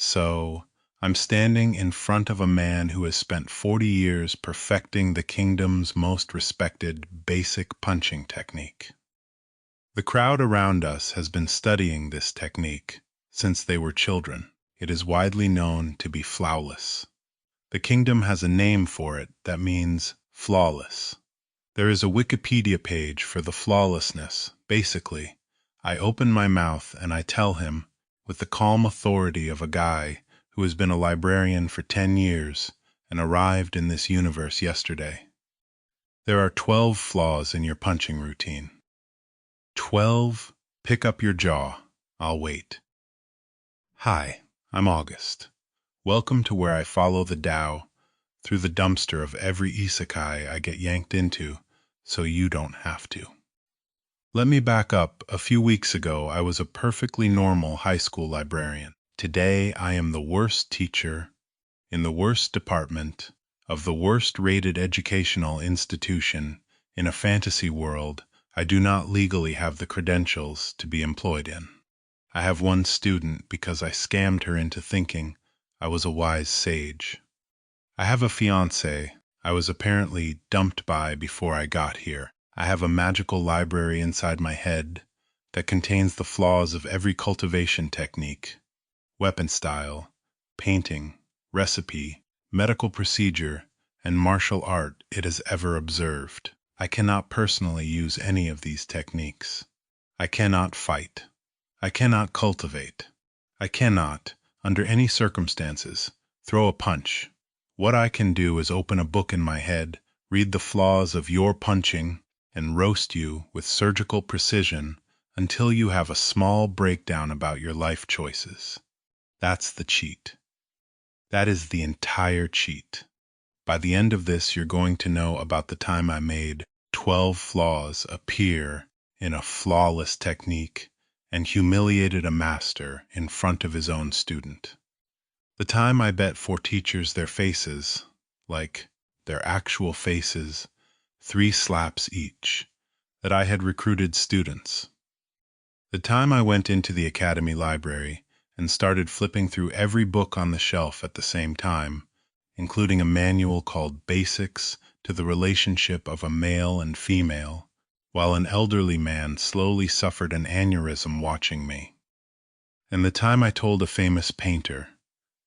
So, I'm standing in front of a man who has spent 40 years perfecting the kingdom's most respected basic punching technique. The crowd around us has been studying this technique since they were children. It is widely known to be flawless. The kingdom has a name for it that means flawless. There is a Wikipedia page for the flawlessness. Basically, I open my mouth and I tell him, with the calm authority of a guy who has been a librarian for 10 years and arrived in this universe yesterday. There are 12 flaws in your punching routine. 12, pick up your jaw. I'll wait. Hi, I'm August. Welcome to where I follow the Tao through the dumpster of every isekai I get yanked into so you don't have to. Let me back up. A few weeks ago, I was a perfectly normal high school librarian. Today, I am the worst teacher in the worst department of the worst-rated educational institution in a fantasy world I do not legally have the credentials to be employed in. I have one student because I scammed her into thinking I was a wise sage. I have a fiancé I was apparently dumped by before I got here. I have a magical library inside my head that contains the flaws of every cultivation technique, weapon style, painting, recipe, medical procedure, and martial art it has ever observed. I cannot personally use any of these techniques. I cannot fight. I cannot cultivate. I cannot, under any circumstances, throw a punch. What I can do is open a book in my head, read the flaws of your punching, and roast you with surgical precision until you have a small breakdown about your life choices. That's the cheat. That is the entire cheat. By the end of this, you're going to know about the time I made 12 flaws appear in a flawless technique and humiliated a master in front of his own student. The time I bet for teachers their faces, like their actual faces, 3 slaps each, that I had recruited students. The time I went into the academy library and started flipping through every book on the shelf at the same time, including a manual called Basics to the Relationship of a Male and Female, while an elderly man slowly suffered an aneurysm watching me. And the time I told a famous painter,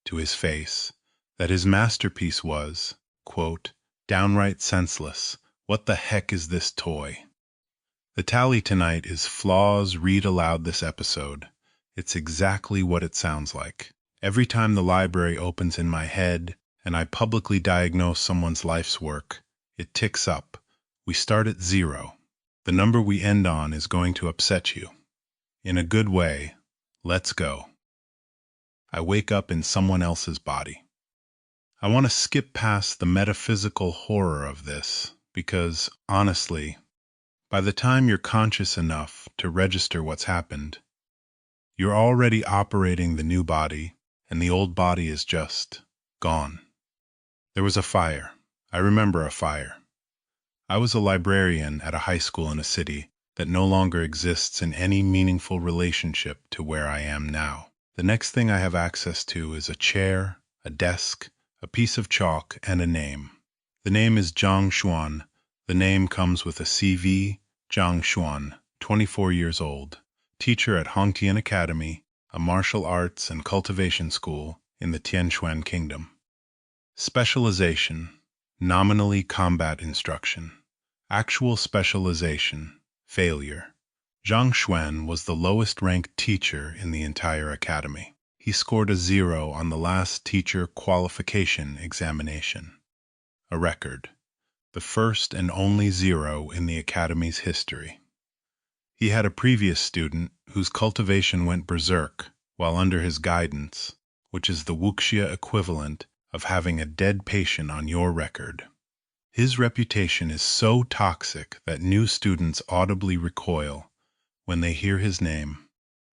to his face, that his masterpiece was, quote, downright senseless. What the heck is this toy? The tally tonight is flaws. Read aloud this episode. It's exactly what it sounds like. Every time the library opens in my head and I publicly diagnose someone's life's work, it ticks up. We start at 0. The number we end on is going to upset you. In a good way. Let's go. I wake up in someone else's body. I want to skip past the metaphysical horror of this because, honestly, by the time you're conscious enough to register what's happened, you're already operating the new body and the old body is just gone. There was a fire. I remember a fire. I was a librarian at a high school in a city that no longer exists in any meaningful relationship to where I am now. The next thing I have access to is a chair, a desk, a piece of chalk, and a name. The name is Zhang Xuan. The name comes with a CV, Zhang Xuan, 24 years old, teacher at Hongtian Academy, a martial arts and cultivation school in the Tianquan Kingdom. Specialization, nominally combat instruction. Actual specialization, failure. Zhang Xuan was the lowest-ranked teacher in the entire academy. He scored a 0 on the last teacher qualification examination. A record. The first and only 0 in the academy's history. He had a previous student whose cultivation went berserk while under his guidance, which is the Wuxia equivalent of having a dead patient on your record. His reputation is so toxic that new students audibly recoil when they hear his name.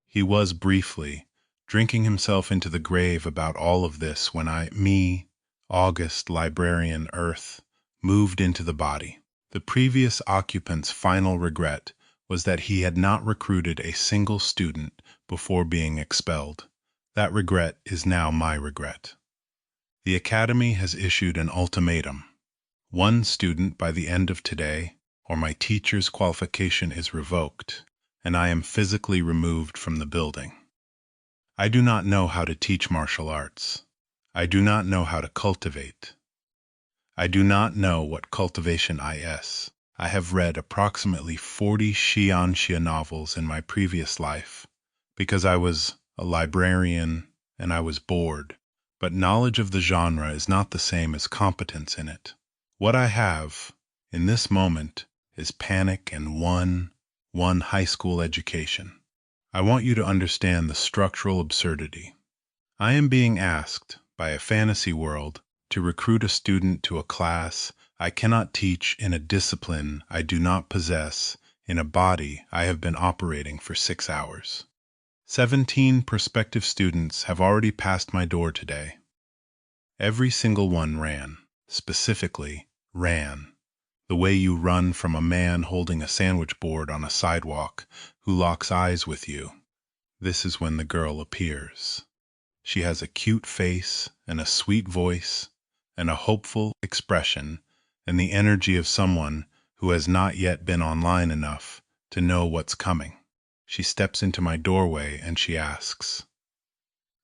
He was briefly drinking himself into the grave about all of this when August, librarian, Earth, moved into the body. The previous occupant's final regret was that he had not recruited a single student before being expelled. That regret is now my regret. The Academy has issued an ultimatum. One student by the end of today, or my teacher's qualification is revoked, and I am physically removed from the building. I do not know how to teach martial arts. I do not know how to cultivate. I do not know what cultivation is. I have read approximately 40 xianxia novels in my previous life, because I was a librarian and I was bored, but knowledge of the genre is not the same as competence in it. What I have, in this moment, is panic and one high school education. I want you to understand the structural absurdity. I am being asked, by a fantasy world, to recruit a student to a class I cannot teach in a discipline I do not possess, in a body I have been operating for 6 hours. 17 prospective students have already passed my door today. Every single one ran, specifically, ran, the way you run from a man holding a sandwich board on a sidewalk who locks eyes with you. This is when the girl appears. She has a cute face and a sweet voice and a hopeful expression and the energy of someone who has not yet been online enough to know what's coming. She steps into my doorway and she asks,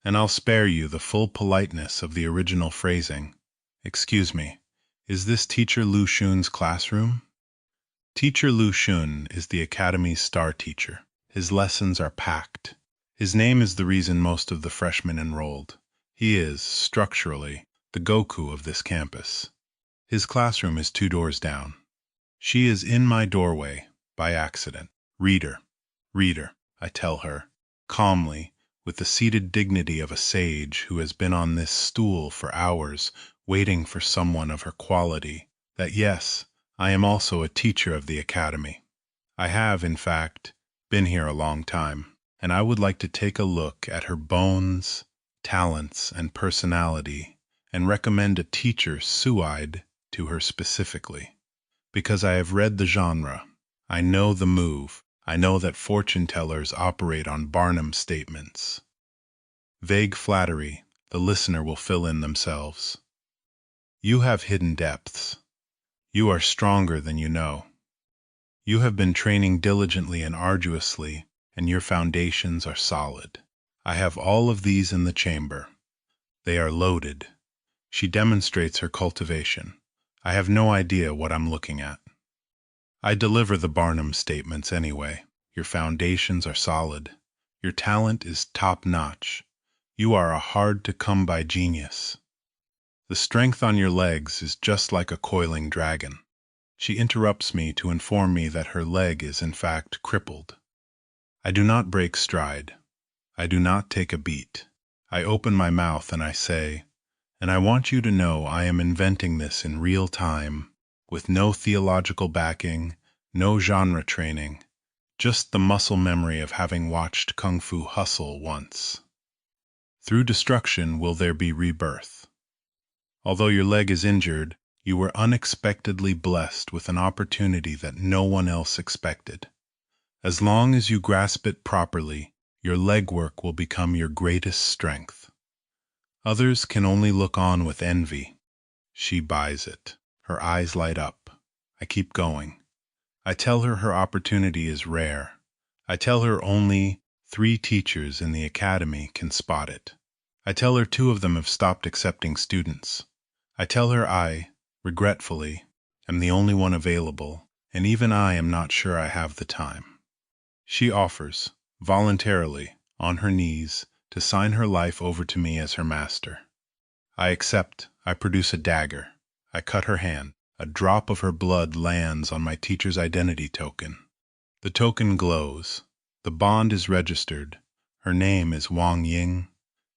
and I'll spare you the full politeness of the original phrasing, "Excuse me, is this Teacher Lu Xun's classroom?" Teacher Lu Xun is the Academy's star teacher. His lessons are packed. His name is the reason most of the freshmen enrolled. He is, structurally, the Goku of this campus. His classroom is 2 doors down. She is in my doorway, by accident. Reader, I tell her, calmly, with the seated dignity of a sage who has been on this stool for hours, waiting for someone of her quality, that yes, I am also a teacher of the Academy. I have, in fact, been here a long time, and I would like to take a look at her bones, talents, and personality, and recommend a teacher suited to her specifically. Because I have read the genre, I know the move, I know that fortune tellers operate on Barnum statements. Vague flattery, the listener will fill in themselves. You have hidden depths. You are stronger than you know. You have been training diligently and arduously, and your foundations are solid. I have all of these in the chamber. They are loaded. She demonstrates her cultivation. I have no idea what I'm looking at. I deliver the Barnum statements anyway. Your foundations are solid. Your talent is top-notch. You are a hard-to-come-by genius. The strength on your legs is just like a coiling dragon. She interrupts me to inform me that her leg is in fact crippled. I do not break stride. I do not take a beat. I open my mouth and I say, and I want you to know I am inventing this in real time, with no theological backing, no genre training, just the muscle memory of having watched Kung Fu Hustle once. Through destruction will there be rebirth. Although your leg is injured, you were unexpectedly blessed with an opportunity that no one else expected. As long as you grasp it properly, your legwork will become your greatest strength. Others can only look on with envy. She buys it. Her eyes light up. I keep going. I tell her opportunity is rare. I tell her only 3 teachers in the Academy can spot it. I tell her 2 of them have stopped accepting students. I tell her I, regretfully, am the only one available, and even I am not sure I have the time. She offers, voluntarily, on her knees, to sign her life over to me as her master. I accept. I produce a dagger. I cut her hand. A drop of her blood lands on my teacher's identity token. The token glows. The bond is registered. Her name is Wang.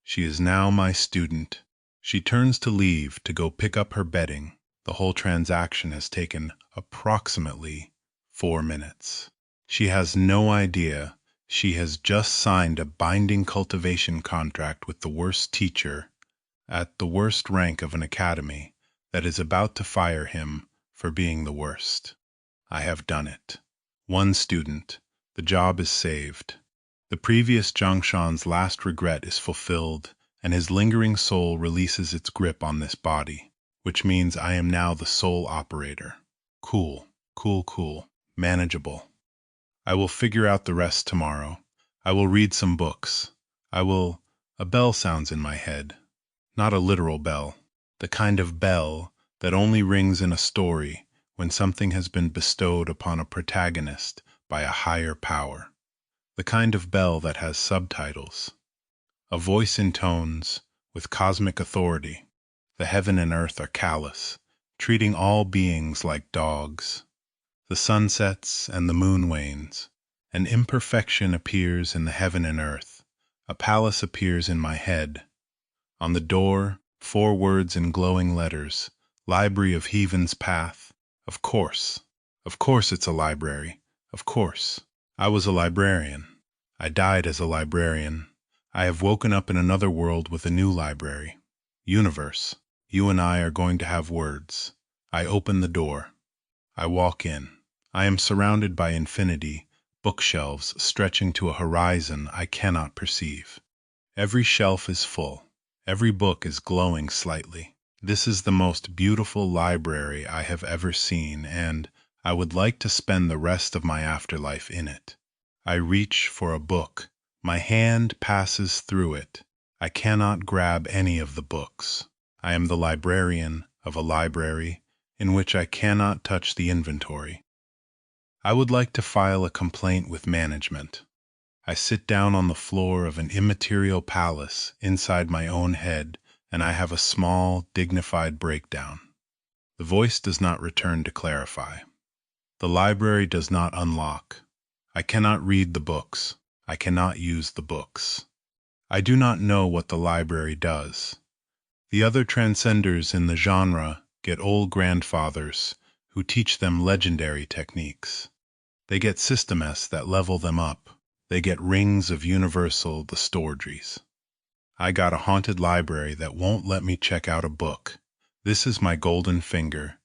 She is now my student. She turns to leave to go pick up her bedding. The whole transaction has taken approximately 4 minutes. She has no idea she has just signed a binding cultivation contract with the worst teacher at the worst rank of an academy that is about to fire him for being the worst. I have done it. 1 student. The job is saved. The previous Zhangshan's last regret is fulfilled, and his lingering soul releases its grip on this body, which means I am now the sole operator. Cool, cool, cool, manageable. I will figure out the rest tomorrow. I will read some books. A bell sounds in my head. Not a literal bell. The kind of bell that only rings in a story when something has been bestowed upon a protagonist by a higher power. The kind of bell that has subtitles. A voice intones, with cosmic authority. The heaven and earth are callous, treating all beings like dogs. The sun sets and the moon wanes. An imperfection appears in the heaven and earth. A palace appears in my head. On the door, 4 words in glowing letters. Library of Heaven's Path. Of course it's a library. Of course. I was a librarian. I died as a librarian. I have woken up in another world with a new library. Universe, you and I are going to have words. I open the door. I walk in. I am surrounded by infinity, bookshelves stretching to a horizon I cannot perceive. Every shelf is full. Every book is glowing slightly. This is the most beautiful library I have ever seen, and I would like to spend the rest of my afterlife in it. I reach for a book. My hand passes through it. I cannot grab any of the books. I am the librarian of a library in which I cannot touch the inventory. I would like to file a complaint with management. I sit down on the floor of an immaterial palace inside my own head, and I have a small, dignified breakdown. The voice does not return to clarify. The library does not unlock. I cannot read the books. I cannot use the books. I do not know what the library does. The other transcenders in the genre get old grandfathers who teach them legendary techniques. They get systems that level them up. They get rings of universal the Stordries. I got a haunted library that won't let me check out a book. This is my golden finger.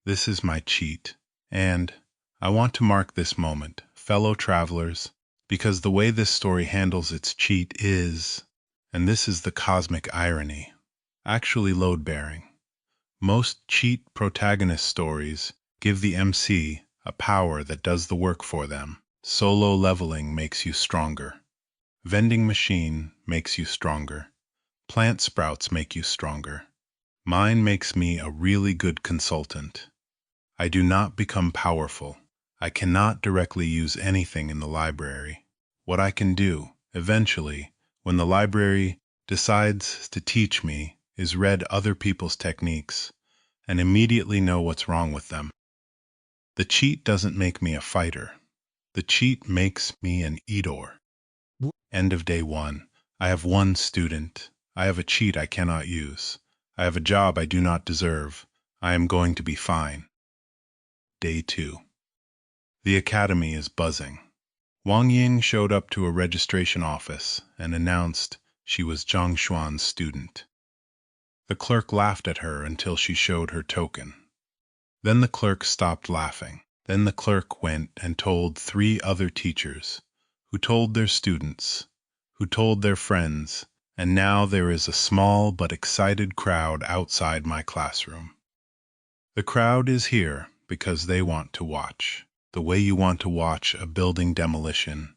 This is my cheat. And I want to mark this moment, fellow travelers, because the way this story handles its cheat is, and this is the cosmic irony, actually load-bearing. Most cheat protagonist stories give the MC a power that does the work for them. Solo leveling makes you stronger. Vending machine makes you stronger. Plant sprouts make you stronger. Mine makes me a really good consultant. I do not become powerful. I cannot directly use anything in the library. What I can do, eventually, when the library decides to teach me, is read other people's techniques and immediately know what's wrong with them. The cheat doesn't make me a fighter. The cheat makes me an eater. End of day 1. I have 1 student. I have a cheat I cannot use. I have a job I do not deserve. I am going to be fine. Day 2. The academy is buzzing. Wang Ying showed up to a registration office and announced she was Zhang Xuan's student. The clerk laughed at her until she showed her token. Then the clerk stopped laughing. Then the clerk went and told 3 other teachers, who told their students, who told their friends, and now there is a small but excited crowd outside my classroom. The crowd is here because they want to watch. The way you want to watch a building demolition.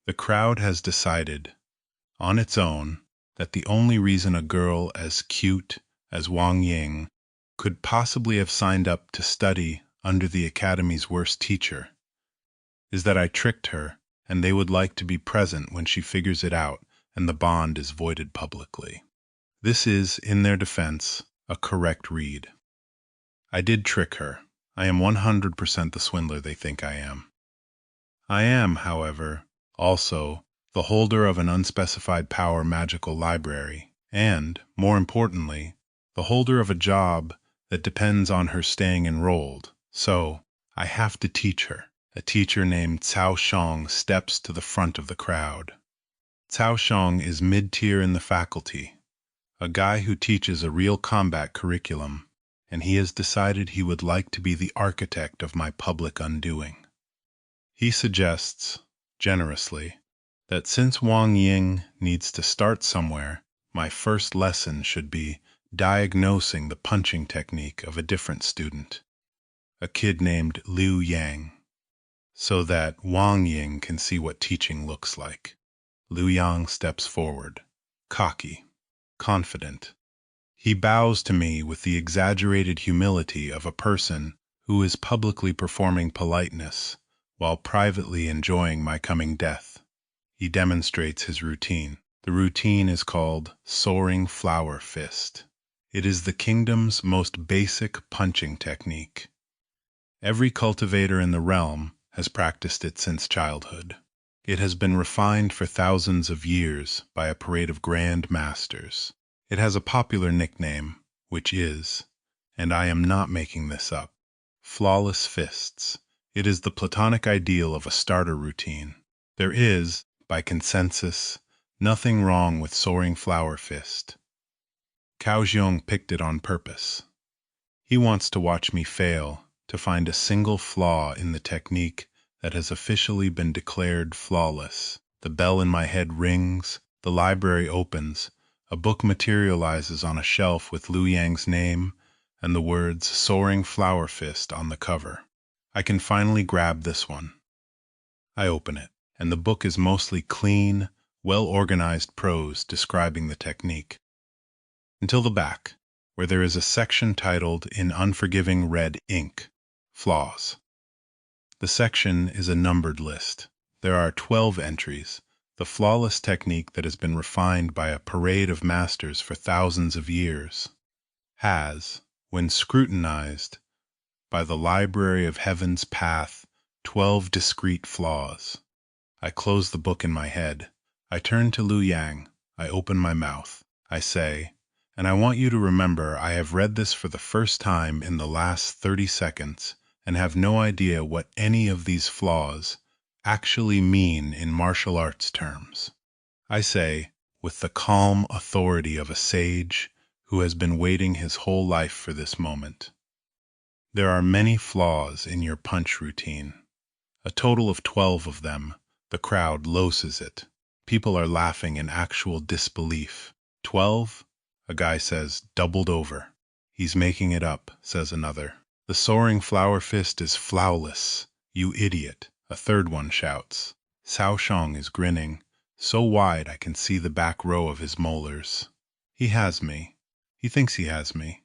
The crowd has decided, on its own, that the only reason a girl as cute as Wang Ying could possibly have signed up to study under the academy's worst teacher is that I tricked her, and they would like to be present when she figures it out and the bond is voided publicly. This is, in their defense, a correct read. I did trick her. I am 100% the swindler they think I am. I am, however, also the holder of an unspecified power magical library, and, more importantly, the holder of a job that depends on her staying enrolled. So, I have to teach her. A teacher named Cao Shang steps to the front of the crowd. Cao Shang is mid-tier in the faculty, a guy who teaches a real combat curriculum, and he has decided he would like to be the architect of my public undoing. He suggests, generously, that since Wang Ying needs to start somewhere, my first lesson should be diagnosing the punching technique of a different student, a kid named Liu Yang, so that Wang Ying can see what teaching looks like. Liu Yang steps forward, cocky, confident. He bows to me with the exaggerated humility of a person who is publicly performing politeness while privately enjoying my coming death. He demonstrates his routine. The routine is called Soaring Flower Fist. It is the kingdom's most basic punching technique. Every cultivator in the realm has practiced it since childhood. It has been refined for thousands of years by a parade of grand masters. It has a popular nickname, which is, and I am not making this up, flawless fists. It is the platonic ideal of a starter routine. There is, by consensus, nothing wrong with Soaring Flower Fist. Cao Zhong picked it on purpose. He wants to watch me fail, to find a single flaw in the technique that has officially been declared flawless. The bell in my head rings, the library opens, a book materializes on a shelf with Liu Yang's name and the words Soaring Flower Fist on the cover. I can finally grab this one. I open it, and the book is mostly clean, well-organized prose describing the technique. Until the back, where there is a section titled in unforgiving red ink, Flaws. The section is a numbered list. There are 12 entries, the flawless technique that has been refined by a parade of masters for thousands of years, has, when scrutinized by the Library of Heaven's Path, 12 discrete flaws. I close the book in my head. I turn to Liu Yang. I open my mouth. I say, and I want you to remember I have read this for the first time in the last 30 seconds and have no idea what any of these flaws actually mean in martial arts terms. I say, with the calm authority of a sage who has been waiting his whole life for this moment. There are many flaws in your punch routine. A total of 12 of them. The crowd loses it. People are laughing in actual disbelief. 12? A guy says, doubled over. He's making it up, says another. The Soaring Flower Fist is flawless, you idiot, a third one shouts. Cao Shang is grinning, so wide I can see the back row of his molars. He has me. He thinks he has me.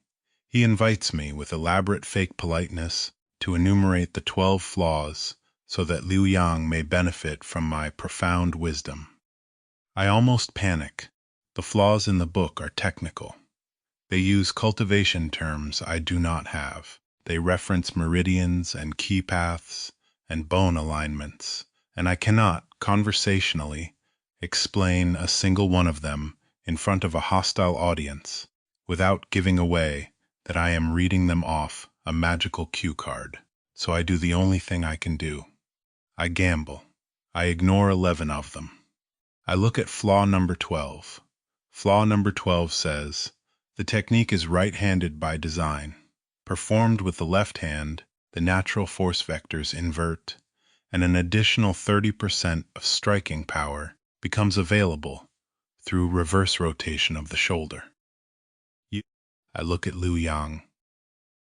He invites me, with elaborate fake politeness, to enumerate the 12 flaws so that Liu Yang may benefit from my profound wisdom. I almost panic. The flaws in the book are technical. They use cultivation terms I do not have. They reference meridians and key paths and bone alignments, and I cannot, conversationally, explain a single one of them in front of a hostile audience without giving away that I am reading them off a magical cue card. So I do the only thing I can do. I gamble. I ignore 11 of them. I look at flaw number 12. Flaw number 12 says, the technique is right-handed by design. Performed with the left hand, the natural force vectors invert, and an additional 30% of striking power becomes available through reverse rotation of the shoulder. I look at Liu Yang.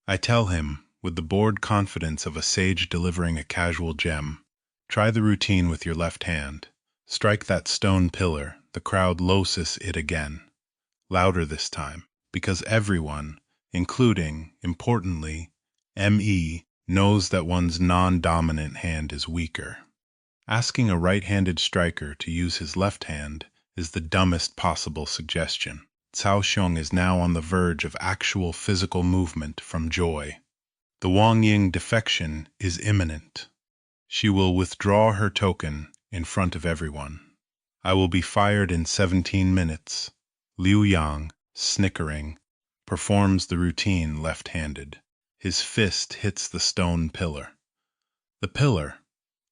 I tell him, with the bored confidence of a sage delivering a casual gem, try the routine with your left hand. Strike that stone pillar, the crowd loses it again. Louder this time, because everyone, including, importantly, ME, knows that one's non-dominant hand is weaker. Asking a right-handed striker to use his left hand is the dumbest possible suggestion. Cao Xiong is now on the verge of actual physical movement from joy. The Wang Ying defection is imminent. She will withdraw her token in front of everyone. I will be fired in 17 minutes. Liu Yang, snickering, performs the routine left-handed. His fist hits the stone pillar. The pillar,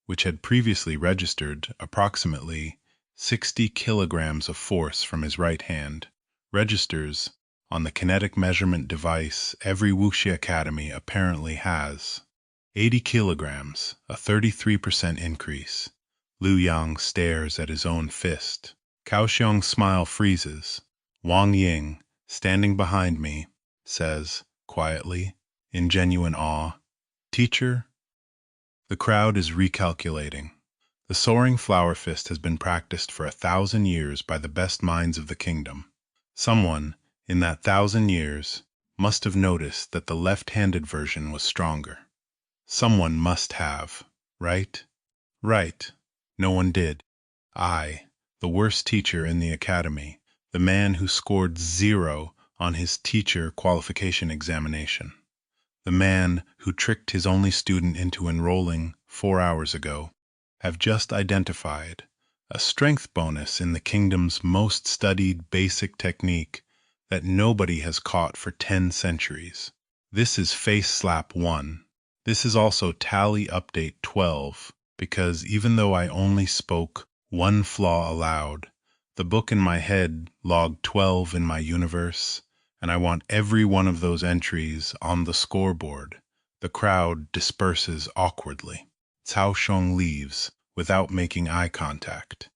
which had previously registered approximately 60 kilograms of force from his right hand, registers on the kinetic measurement device every Wuxia Academy apparently has. 80 kilograms, a 33% increase. Liu Yang stares at his own fist. Kaoxiang's smile freezes. Wang Ying, standing behind me, says, quietly, in genuine awe, "Teacher?" The crowd is recalculating. The soaring flower fist has been practiced for 1,000 years by the best minds of the kingdom. Someone, in that 1,000 years, must have noticed that the left-handed version was stronger. Someone must have, right? Right. No one did. I, the worst teacher in the academy, the man who scored 0 on his teacher qualification examination, the man who tricked his only student into enrolling 4 hours ago, have just identified a strength bonus in the kingdom's most studied basic technique that nobody has caught for 10 centuries. This is Face Slap 1. This is also Tally Update 12, because even though I only spoke one flaw aloud, the book in my head logged 12 in my universe, and I want every one of those entries on the scoreboard. The crowd disperses awkwardly. Cao Sheng leaves without making eye contact.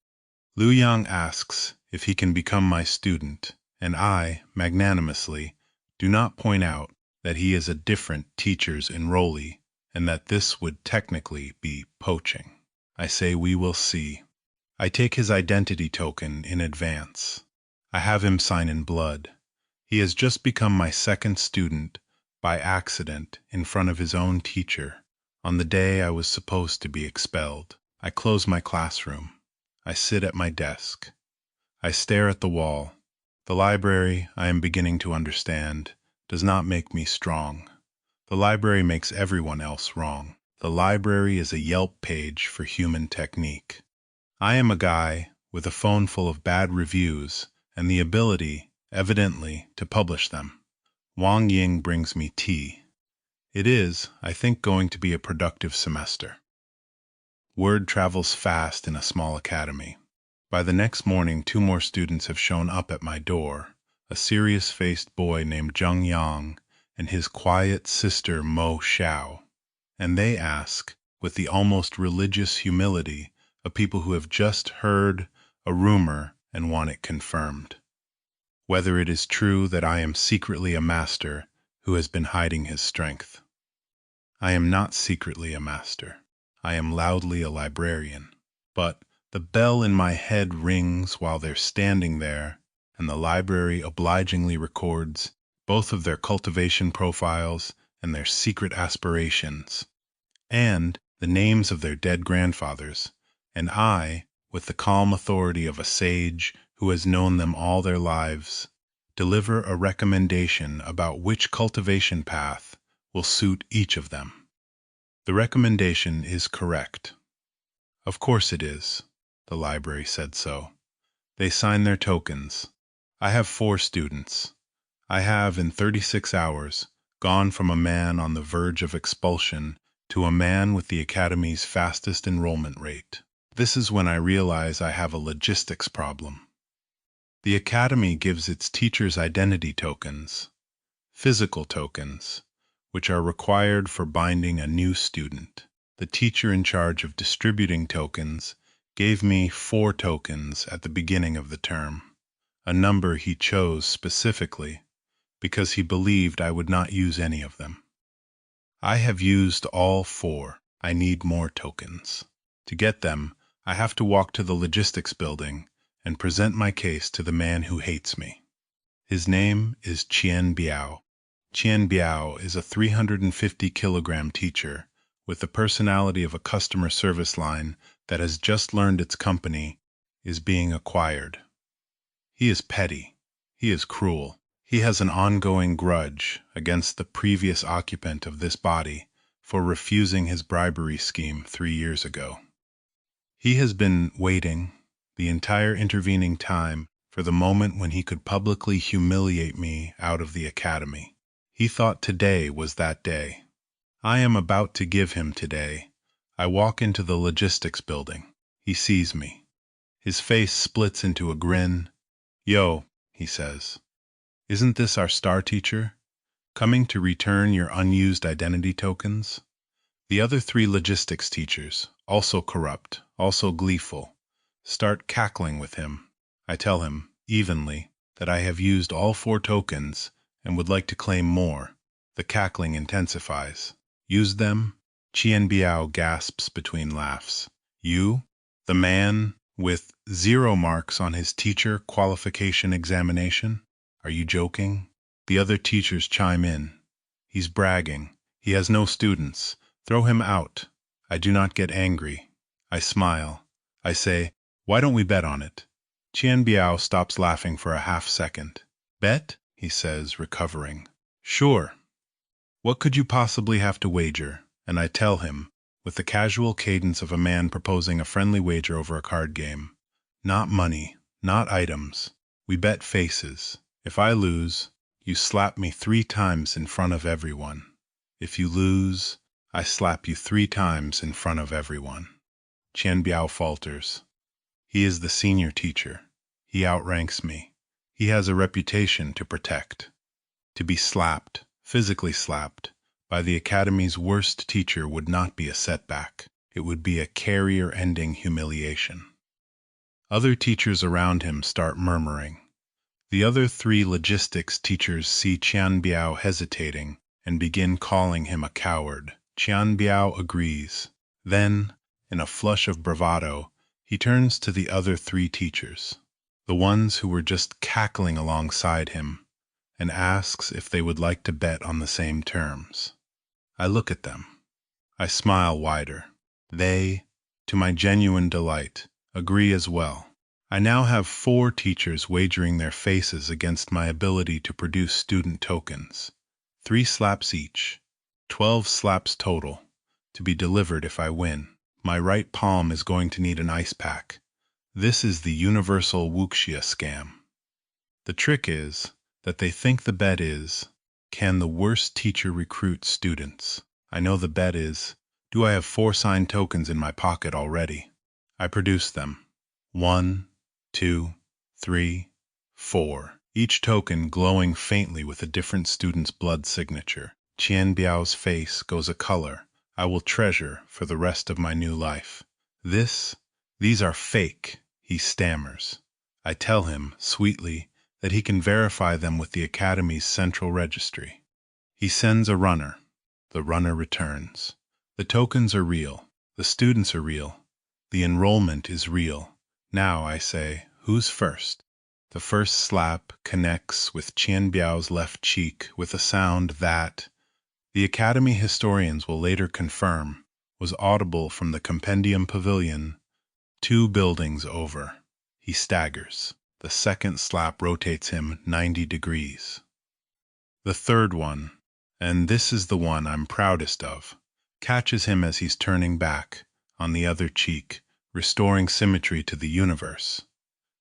Liu Yang asks if he can become my student, and I, magnanimously, do not point out that he is a different teacher's enrollee, and that this would technically be poaching. I say we will see. I take his identity token in advance. I have him sign in blood. He has just become my second student by accident in front of his own teacher on the day I was supposed to be expelled. I close my classroom. I sit at my desk. I stare at the wall. The library, I am beginning to understand, does not make me strong. The library makes everyone else wrong. The library is a Yelp page for human technique. I am a guy with a phone full of bad reviews and the ability, evidently, to publish them. Wang Ying brings me tea. It is, I think, going to be a productive semester. Word travels fast in a small academy. By the next morning, 2 more students have shown up at my door, a serious-faced boy named Zheng Yang and his quiet sister Mo Xiao, and they ask, with the almost religious humility of people who have just heard a rumor and want it confirmed, whether it is true that I am secretly a master who has been hiding his strength. I am not secretly a master. I am loudly a librarian. But the bell in my head rings while they're standing there, and the library obligingly records both of their cultivation profiles and their secret aspirations, and the names of their dead grandfathers, and I, with the calm authority of a sage who has known them all their lives, deliver a recommendation about which cultivation path will suit each of them. The recommendation is correct. Of course it is. The library said so. They sign their tokens. I have 4 students. I have, in 36 hours, gone from a man on the verge of expulsion to a man with the academy's fastest enrollment rate. This is when I realize I have a logistics problem. The academy gives its teachers identity tokens, physical tokens, which are required for binding a new student. The teacher in charge of distributing tokens gave me 4 tokens at the beginning of the term, a number he chose specifically because he believed I would not use any of them. I have used all 4. I need more tokens. To get them, I have to walk to the logistics building and present my case to the man who hates me. His name is Qian Biao. Qian Biao is a 350-kilogram teacher with the personality of a customer service line that has just learned its company is being acquired. He is petty. He is cruel. He has an ongoing grudge against the previous occupant of this body for refusing his bribery scheme 3 years ago. He has been waiting the entire intervening time for the moment when he could publicly humiliate me out of the academy. He thought today was that day. I am about to give him today. I walk into the logistics building. He sees me. His face splits into a grin. "Yo," he says. "Isn't this our star teacher? Coming to return your unused identity tokens?" The other 3 logistics teachers, also corrupt, also gleeful. Start cackling with him. I tell him, evenly, that I have used all 4 tokens and would like to claim more. The cackling intensifies. Use them? Qian Biao gasps between laughs. You? The man with 0 marks on his teacher qualification examination? Are you joking? The other teachers chime in. He's bragging. He has no students. Throw him out. I do not get angry. I smile. I say, why don't we bet on it? Qian Biao stops laughing for a half-second. Bet? He says, recovering. Sure. What could you possibly have to wager? And I tell him, with the casual cadence of a man proposing a friendly wager over a card game. Not money, not items. We bet faces. If I lose, you slap me 3 times in front of everyone. If you lose, I slap you 3 times in front of everyone. Qian Biao falters. He is the senior teacher. He outranks me. He has a reputation to protect. To be slapped, physically slapped, by the academy's worst teacher would not be a setback. It would be a career-ending humiliation. Other teachers around him start murmuring. The other 3 logistics teachers see Qian Biao hesitating and begin calling him a coward. Qian Biao agrees. Then, in a flush of bravado, he turns to the other 3 teachers, the ones who were just cackling alongside him, and asks if they would like to bet on the same terms. I look at them. I smile wider. They, to my genuine delight, agree as well. I now have 4 teachers wagering their faces against my ability to produce student tokens. 3 slaps each, 12 slaps total, to be delivered if I win. My right palm is going to need an ice pack. This is the universal Wuxia scam. The trick is that they think the bet is, can the worst teacher recruit students? I know the bet is, do I have 4 signed tokens in my pocket already? I produce them. 1, 2, 3, 4. Each token glowing faintly with a different student's blood signature. Qian Biao's face goes a color I will treasure for the rest of my new life. These are fake, he stammers. I tell him, sweetly, that he can verify them with the Academy's central registry. He sends a runner. The runner returns. The tokens are real. The students are real. The enrollment is real. Now, I say, who's first? The first slap connects with Qian Biao's left cheek with a sound that, the Academy historians will later confirm, was audible from the Compendium pavilion 2 buildings over. He staggers. The second slap rotates him 90 degrees. The third one, and this is the one I'm proudest of, catches him as he's turning back, on the other cheek, restoring symmetry to the universe.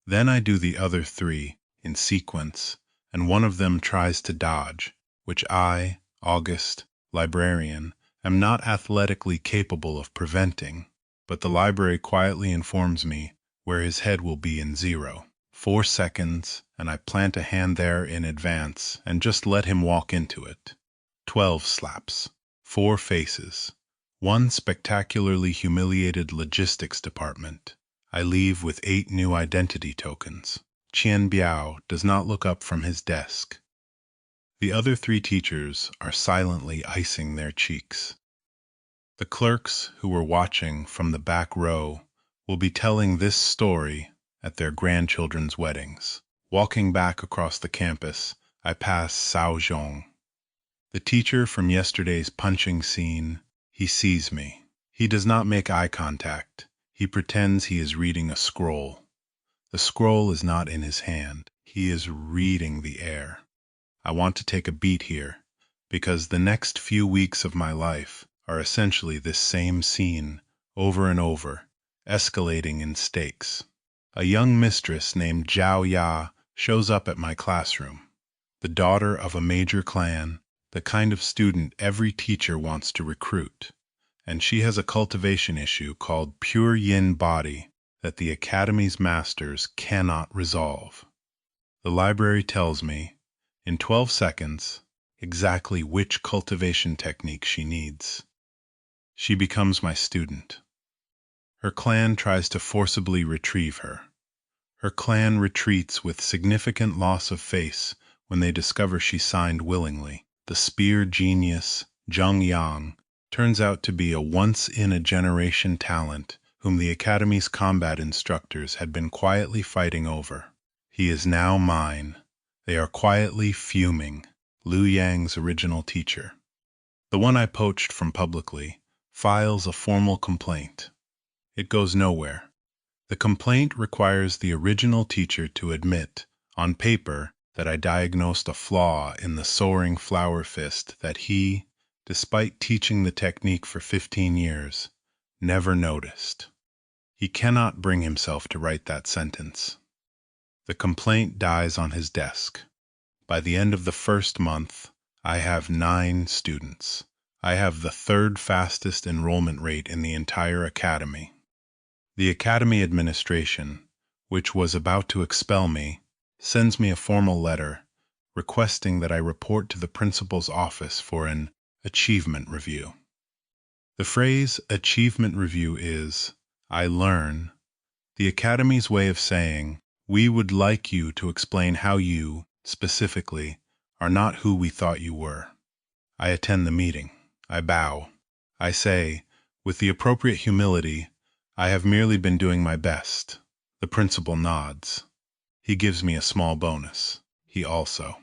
Then I do the other 3, in sequence, and one of them tries to dodge, which I, August, Librarian, am not athletically capable of preventing, but the library quietly informs me where his head will be in 0. 4 seconds, and I plant a hand there in advance and just let him walk into it. 12 slaps. 4 faces. 1 spectacularly humiliated logistics department. I leave with 8 new identity tokens. Qian Biao does not look up from his desk. The other 3 teachers are silently icing their cheeks. The clerks who were watching from the back row will be telling this story at their grandchildren's weddings. Walking back across the campus, I pass Sao Zhong. The teacher from yesterday's punching scene, he sees me. He does not make eye contact. He pretends he is reading a scroll. The scroll is not in his hand. He is reading the air. I want to take a beat here, because the next few weeks of my life are essentially this same scene, over and over, escalating in stakes. A young mistress named Zhao Ya shows up at my classroom. The daughter of a major clan, the kind of student every teacher wants to recruit. And she has a cultivation issue called pure yin body that the Academy's masters cannot resolve. The library tells me, in 12 seconds, exactly which cultivation technique she needs. She becomes my student. Her clan tries to forcibly retrieve her. Her clan retreats with significant loss of face when they discover she signed willingly. The spear genius, Zheng Yang, turns out to be a once-in-a-generation talent whom the Academy's combat instructors had been quietly fighting over. He is now mine. They are quietly fuming. Liu Yang's original teacher, the one I poached from publicly, files a formal complaint. It goes nowhere. The complaint requires the original teacher to admit, on paper, that I diagnosed a flaw in the soaring flower fist that he, despite teaching the technique for 15 years, never noticed. He cannot bring himself to write that sentence. The complaint dies on his desk. By the end of the first month, I have 9 students. I have the 3rd fastest enrollment rate in the entire academy. The academy administration, which was about to expel me, sends me a formal letter requesting that I report to the principal's office for an achievement review. The phrase achievement review is, I learn, the academy's way of saying, we would like you to explain how you, specifically, are not who we thought you were. I attend the meeting. I bow. I say, with the appropriate humility, I have merely been doing my best. The principal nods. He gives me a small bonus. He also.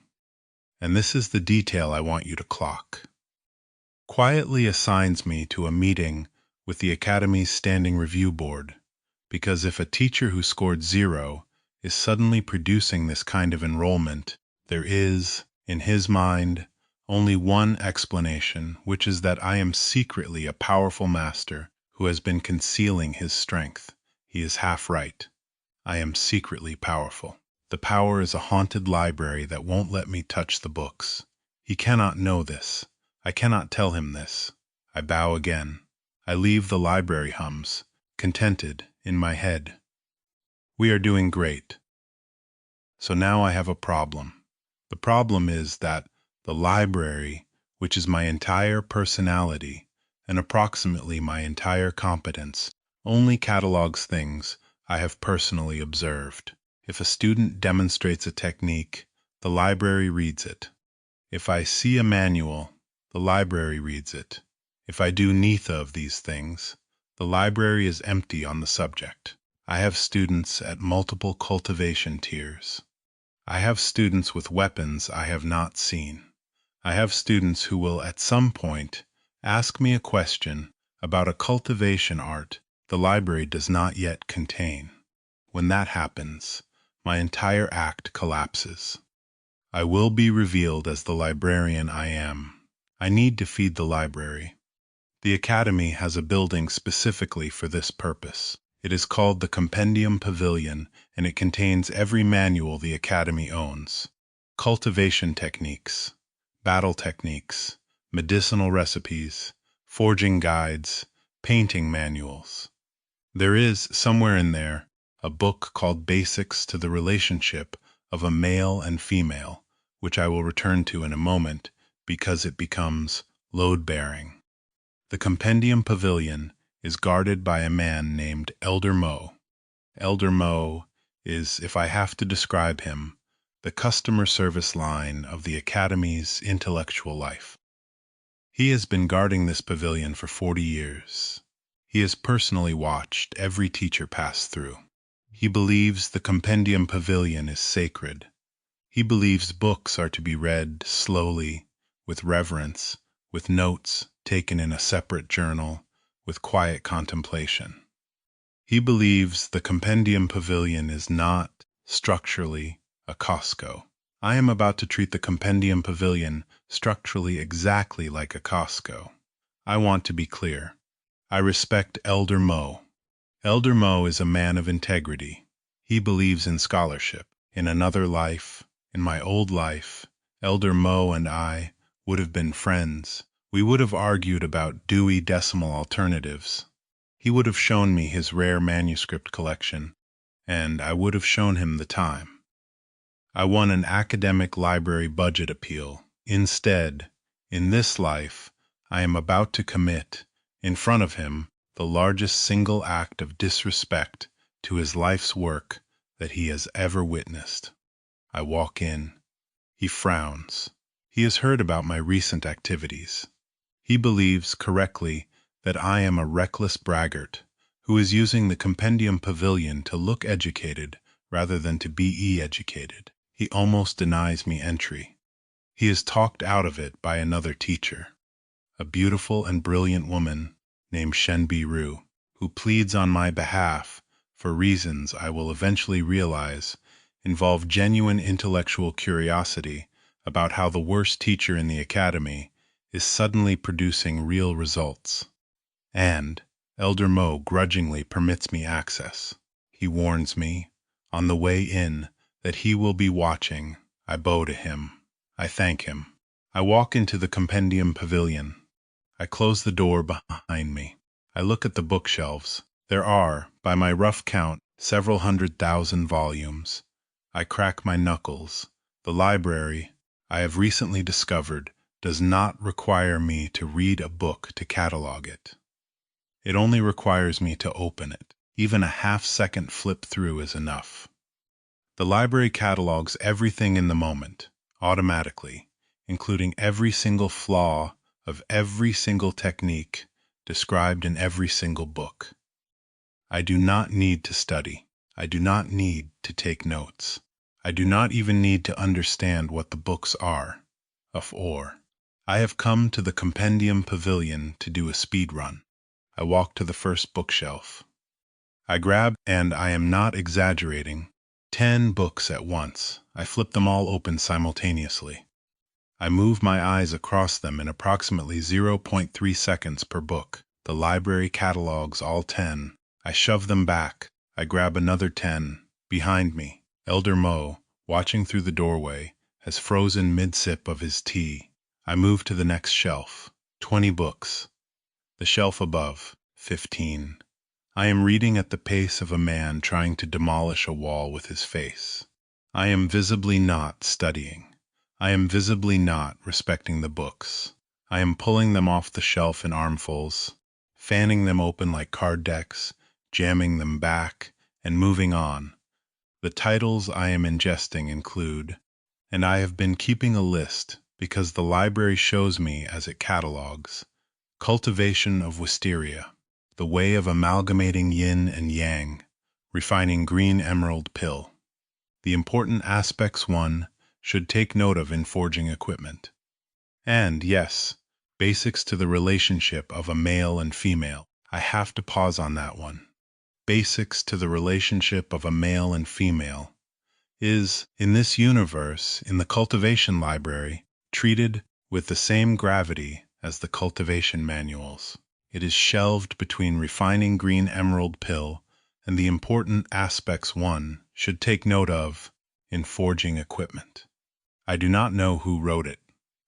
And this is the detail I want you to clock. Quietly assigns me to a meeting with the Academy's Standing Review Board, because if a teacher who scored 0 is suddenly producing this kind of enrollment, there is, in his mind, only one explanation, which is that I am secretly a powerful master who has been concealing his strength. He is half right. I am secretly powerful. The power is a haunted library that won't let me touch the books. He cannot know this. I cannot tell him this. I bow again. I leave the library hums, contented, in my head. We are doing great. So now I have a problem. The problem is that the library, which is my entire personality and approximately my entire competence, only catalogs things I have personally observed. If a student demonstrates a technique, the library reads it. If I see a manual, the library reads it. If I do neither of these things, the library is empty on the subject. I have students at multiple cultivation tiers. I have students with weapons I have not seen. I have students who will at some point ask me a question about a cultivation art the library does not yet contain. When that happens, my entire act collapses. I will be revealed as the librarian I am. I need to feed the library. The academy has a building specifically for this purpose. It is called the Compendium Pavilion, and it contains every manual the academy owns. Cultivation techniques, battle techniques, medicinal recipes, forging guides, painting manuals. There is, somewhere in there, a book called Basics to the Relationship of a Male and Female, which I will return to in a moment because it becomes load-bearing. The Compendium Pavilion is guarded by a man named Elder Mo. Elder Mo is, if I have to describe him, the customer service line of the Academy's intellectual life. He has been guarding this pavilion for 40 years. He has personally watched every teacher pass through. He believes the Compendium Pavilion is sacred. He believes books are to be read slowly, with reverence, with notes taken in a separate journal, with quiet contemplation. He believes the Compendium Pavilion is not, structurally, a Costco. I am about to treat the Compendium Pavilion structurally exactly like a Costco. I want to be clear. I respect Elder Mo. Elder Mo is a man of integrity. He believes in scholarship. In another life, in my old life, Elder Mo and I would have been friends. We would have argued about Dewey Decimal alternatives. He would have shown me his rare manuscript collection, and I would have shown him the time. I won an academic library budget appeal. Instead, in this life, I am about to commit, in front of him, the largest single act of disrespect to his life's work that he has ever witnessed. I walk in. He frowns. He has heard about my recent activities. He believes, correctly, that I am a reckless braggart who is using the Compendium pavilion to look educated rather than to be educated. He almost denies me entry. He is talked out of it by another teacher, a beautiful and brilliant woman named Shenbi, who pleads on my behalf for reasons I will eventually realize involve genuine intellectual curiosity about how the worst teacher in the academy is suddenly producing real results. And Elder Mo grudgingly permits me access. He warns me, on the way in, that he will be watching. I bow to him. I thank him. I walk into the Compendium pavilion. I close the door behind me. I look at the bookshelves. There are, by my rough count, several 100,000 volumes. I crack my knuckles. The library, I have recently discovered, does not require me to read a book to catalog it. It only requires me to open it. Even a half-second flip through is enough. The library catalogs everything in the moment, automatically, including every single flaw of every single technique described in every single book. I do not need to study. I do not need to take notes. I do not even need to understand what the books are. I have come to the Compendium pavilion to do a speed run. I walk to the first bookshelf. I grab, and I am not exaggerating, 10 books at once. I flip them all open simultaneously. I move my eyes across them in approximately 0.3 seconds per book. The library catalogs all 10. I shove them back. I grab another 10. Behind me, Elder Mo, watching through the doorway, has frozen mid-sip of his tea. I move to the next shelf. 20 books. The shelf above, 15. I am reading at the pace of a man trying to demolish a wall with his face. I am visibly not studying. I am visibly not respecting the books. I am pulling them off the shelf in armfuls, fanning them open like card decks, jamming them back, and moving on. The titles I am ingesting include, and I have been keeping a list because the library shows me as it catalogs, Cultivation of Wisteria, The Way of Amalgamating Yin and Yang, Refining Green Emerald Pill. The important aspects one should take note of in forging equipment. And, yes, basics to the relationship of a male and female. I have to pause on that one. Basics to the relationship of a male and female is, in this universe, in the cultivation library, treated with the same gravity as the cultivation manuals. It is shelved between refining green emerald pill and the important aspects one should take note of in forging equipment. I do not know who wrote it.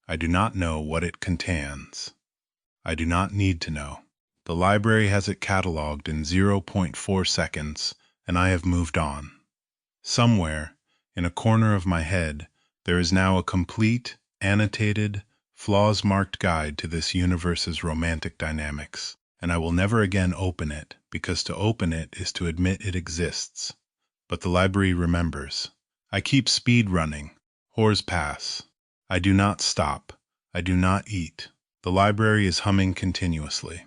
I do not know what it contains. I do not need to know. The library has it catalogued in 0.4 seconds, and I have moved on. Somewhere, in a corner of my head, there is now a complete, annotated, flaws-marked guide to this universe's romantic dynamics, and I will never again open it, because to open it is to admit it exists. But the library remembers. I keep speed running. Whores pass. I do not stop. I do not eat. The library is humming continuously.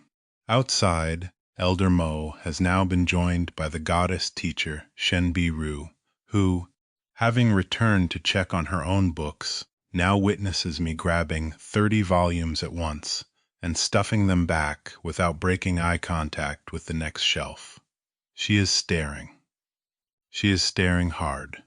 Outside, Elder Mo has now been joined by the goddess teacher Shenbi, who, having returned to check on her own books, now witnesses me grabbing 30 volumes at once and stuffing them back without breaking eye contact with the next shelf. She is staring. She is staring hard.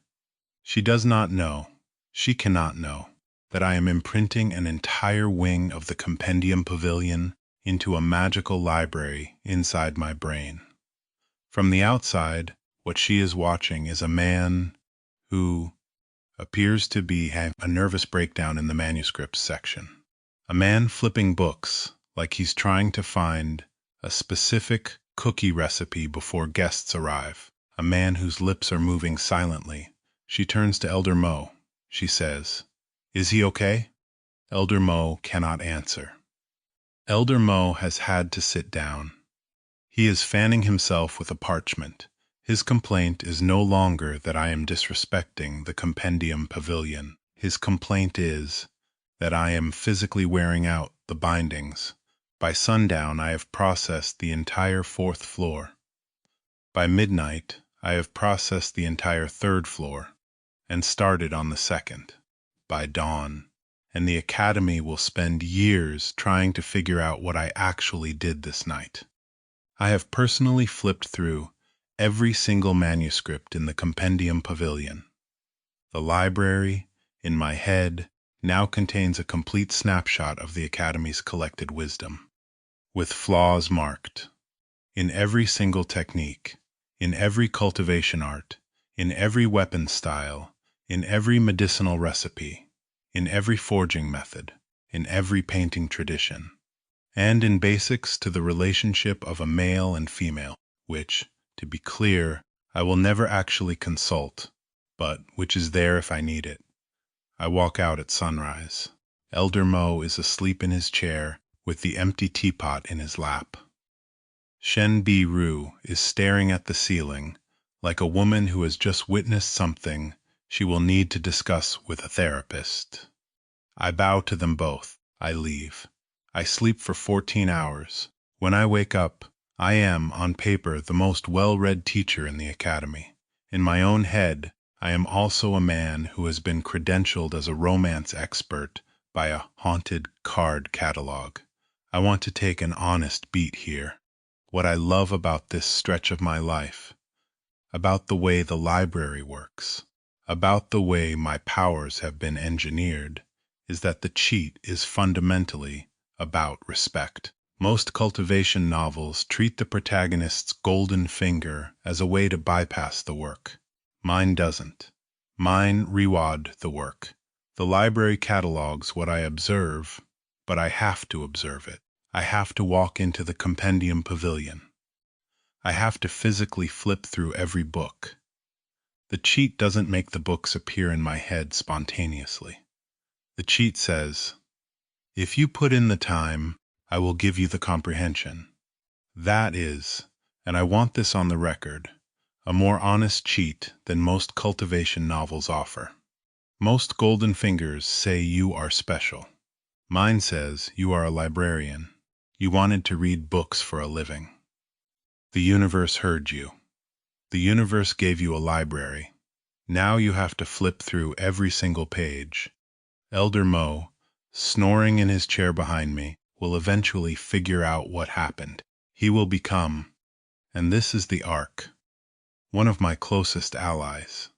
She does not know, she cannot know, that I am imprinting an entire wing of the Compendium Pavilion into a magical library inside my brain. From the outside, what she is watching is a man who appears to be having a nervous breakdown in the manuscripts section. A man flipping books like he's trying to find a specific cookie recipe before guests arrive. A man whose lips are moving silently. She turns to Elder Mo. She says, "Is he okay?" Elder Mo cannot answer. Elder Mo has had to sit down. He is fanning himself with a parchment. His complaint is no longer that I am disrespecting the Compendium pavilion. His complaint is that I am physically wearing out the bindings. By sundown, I have processed the entire 4th floor. By midnight, I have processed the entire 3rd floor and started on the 2nd. By dawn, and the Academy will spend years trying to figure out what I actually did this night. I have personally flipped through every single manuscript in the Compendium pavilion. The library, in my head, now contains a complete snapshot of the Academy's collected wisdom, with flaws marked. In every single technique, in every cultivation art, in every weapon style, in every medicinal recipe, in every forging method, in every painting tradition, and in basics to the relationship of a male and female, which, to be clear, I will never actually consult, but which is there if I need it. I walk out at sunrise. Elder Mo is asleep in his chair with the empty teapot in his lap. Shen Bi Ru is staring at the ceiling like a woman who has just witnessed something she will need to discuss with a therapist. I bow to them both. I leave. I sleep for 14 hours. When I wake up, I am, on paper, the most well-read teacher in the Academy. In my own head, I am also a man who has been credentialed as a romance expert by a haunted card catalog. I want to take an honest beat here. What I love about this stretch of my life, about the way the library works, about the way my powers have been engineered, is that the cheat is fundamentally about respect. Most cultivation novels treat the protagonist's golden finger as a way to bypass the work. Mine doesn't. Mine reward the work. The library catalogs what I observe, but I have to observe it. I have to walk into the Compendium pavilion. I have to physically flip through every book. The cheat doesn't make the books appear in my head spontaneously. The cheat says, if you put in the time, I will give you the comprehension. That is, and I want this on the record, a more honest cheat than most cultivation novels offer. Most golden fingers say you are special. Mine says you are a librarian. You wanted to read books for a living. The universe heard you. The universe gave you a library. Now you have to flip through every single page. Elder Mo, snoring in his chair behind me, will eventually figure out what happened. He will become, and this is the arc, one of my closest allies.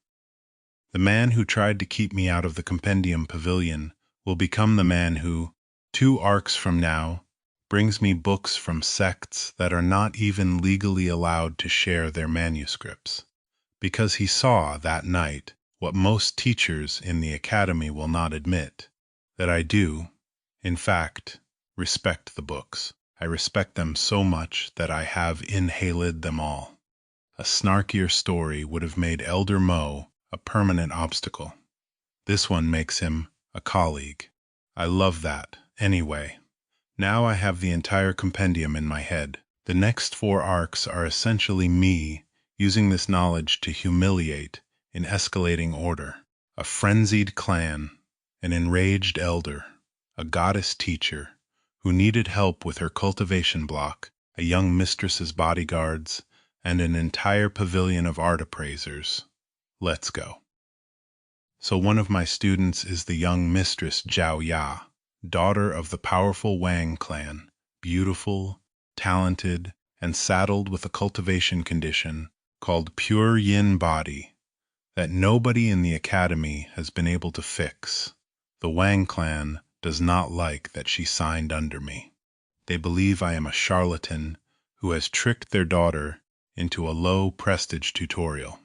The man who tried to keep me out of the Compendium pavilion will become the man who, 2 arcs from now, brings me books from sects that are not even legally allowed to share their manuscripts, because he saw that night what most teachers in the Academy will not admit, that I do, in fact, respect the books. I respect them so much that I have inhaled them all. A snarkier story would have made Elder Mo a permanent obstacle. This one makes him a colleague. I love that, anyway. Now I have the entire compendium in my head. The next 4 arcs are essentially me using this knowledge to humiliate, in escalating order, a frenzied clan, an enraged elder, a goddess teacher who needed help with her cultivation block, a young mistress's bodyguards, and an entire pavilion of art appraisers. Let's go. So one of my students is the young mistress Zhao Ya, daughter of the powerful Wang clan, beautiful, talented, and saddled with a cultivation condition called pure yin body that nobody in the Academy has been able to fix. The Wang clan does not like that she signed under me. They believe I am a charlatan who has tricked their daughter into a low-prestige tutorial.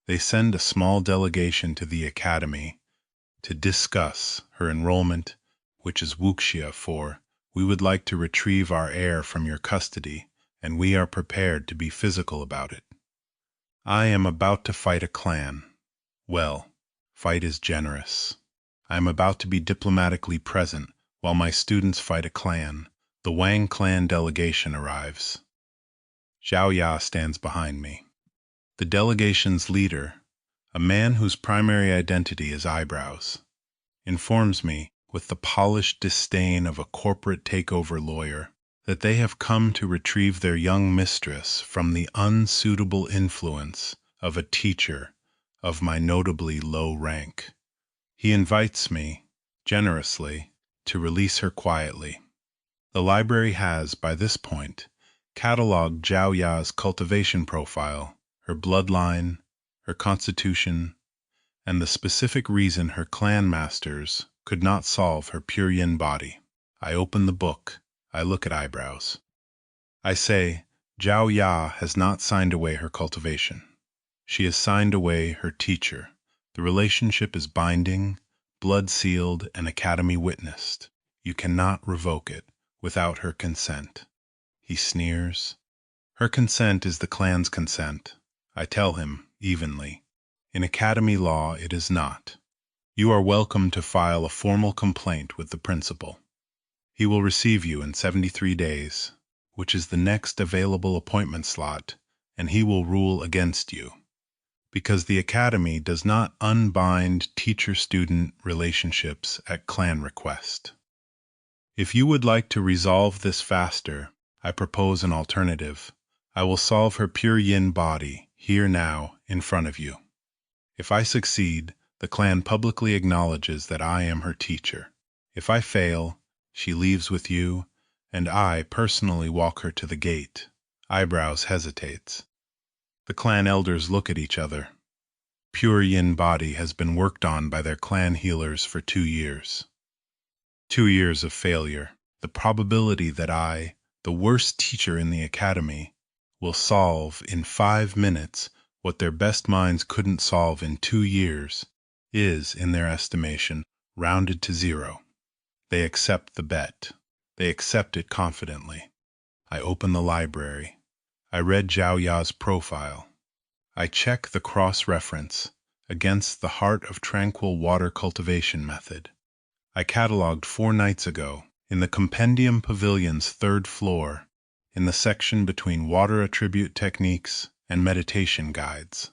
They send a small delegation to the Academy to discuss her enrollment, which is Wuxia, for we would like to retrieve our heir from your custody, and we are prepared to be physical about it. I am about to fight a clan. Well, fight is generous. I am about to be diplomatically present while my students fight a clan. The Wang clan delegation arrives. Xiaoya stands behind me. The delegation's leader, a man whose primary identity is eyebrows, informs me, with the polished disdain of a corporate takeover lawyer, that they have come to retrieve their young mistress from the unsuitable influence of a teacher of my notably low rank. He invites me, generously, to release her quietly. The library has, by this point, cataloged Zhao Ya's cultivation profile, her bloodline, her constitution, and the specific reason her clan masters could not solve her pure yin body. I open the book. I look at eyebrows. I say, Zhao Ya has not signed away her cultivation. She has signed away her teacher. The relationship is binding, blood-sealed, and academy witnessed. You cannot revoke it without her consent. He sneers. Her consent is the clan's consent. I tell him, evenly. In academy law, it is not. You are welcome to file a formal complaint with the principal. He will receive you in 73 days, which is the next available appointment slot, and he will rule against you, because the academy does not unbind teacher-student relationships at clan request. If you would like to resolve this faster, I propose an alternative. I will solve her pure yin body, here now, in front of you. If I succeed, the clan publicly acknowledges that I am her teacher. If I fail, she leaves with you, and I personally walk her to the gate. Eyebrows hesitates. The clan elders look at each other. Pure yin body has been worked on by their clan healers for 2 years. 2 years of failure. The probability that I, the worst teacher in the academy, will solve in 5 minutes what their best minds couldn't solve in 2 years is, in their estimation, rounded to 0. They accept the bet. They accept it confidently. I open the library. I read Zhao Ya's profile. I check the cross-reference against the Heart of Tranquil water cultivation method. I cataloged 4 nights ago, in the Compendium pavilion's 3rd floor, in the section between water attribute techniques and meditation guides.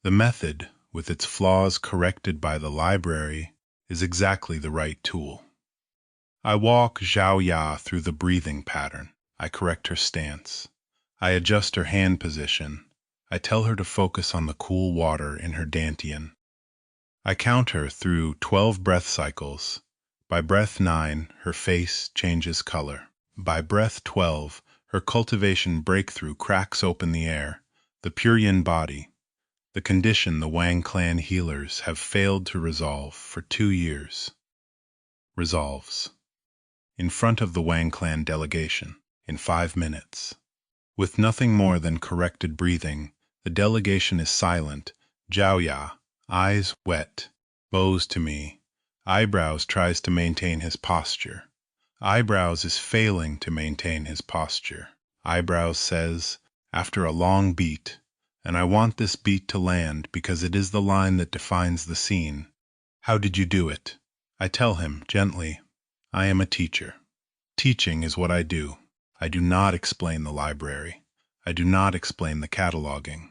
The method, with its flaws corrected by the library, is exactly the right tool. I walk Zhao Ya through the breathing pattern. I correct her stance. I adjust her hand position. I tell her to focus on the cool water in her dantian. I count her through 12 breath cycles. By breath 9, her face changes color. By breath 12, her cultivation breakthrough cracks open the air, the pure yin body, the condition the Wang clan healers have failed to resolve for 2 years. Resolves. In front of the Wang clan delegation, in 5 minutes. With nothing more than corrected breathing, the delegation is silent. Zhao Ya, eyes wet, bows to me. Eyebrows tries to maintain his posture. Eyebrows is failing to maintain his posture. Eyebrows says, after a long beat, and I want this beat to land because it is the line that defines the scene. How did you do it? I tell him, gently, I am a teacher. Teaching is what I do. I do not explain the library. I do not explain the cataloging.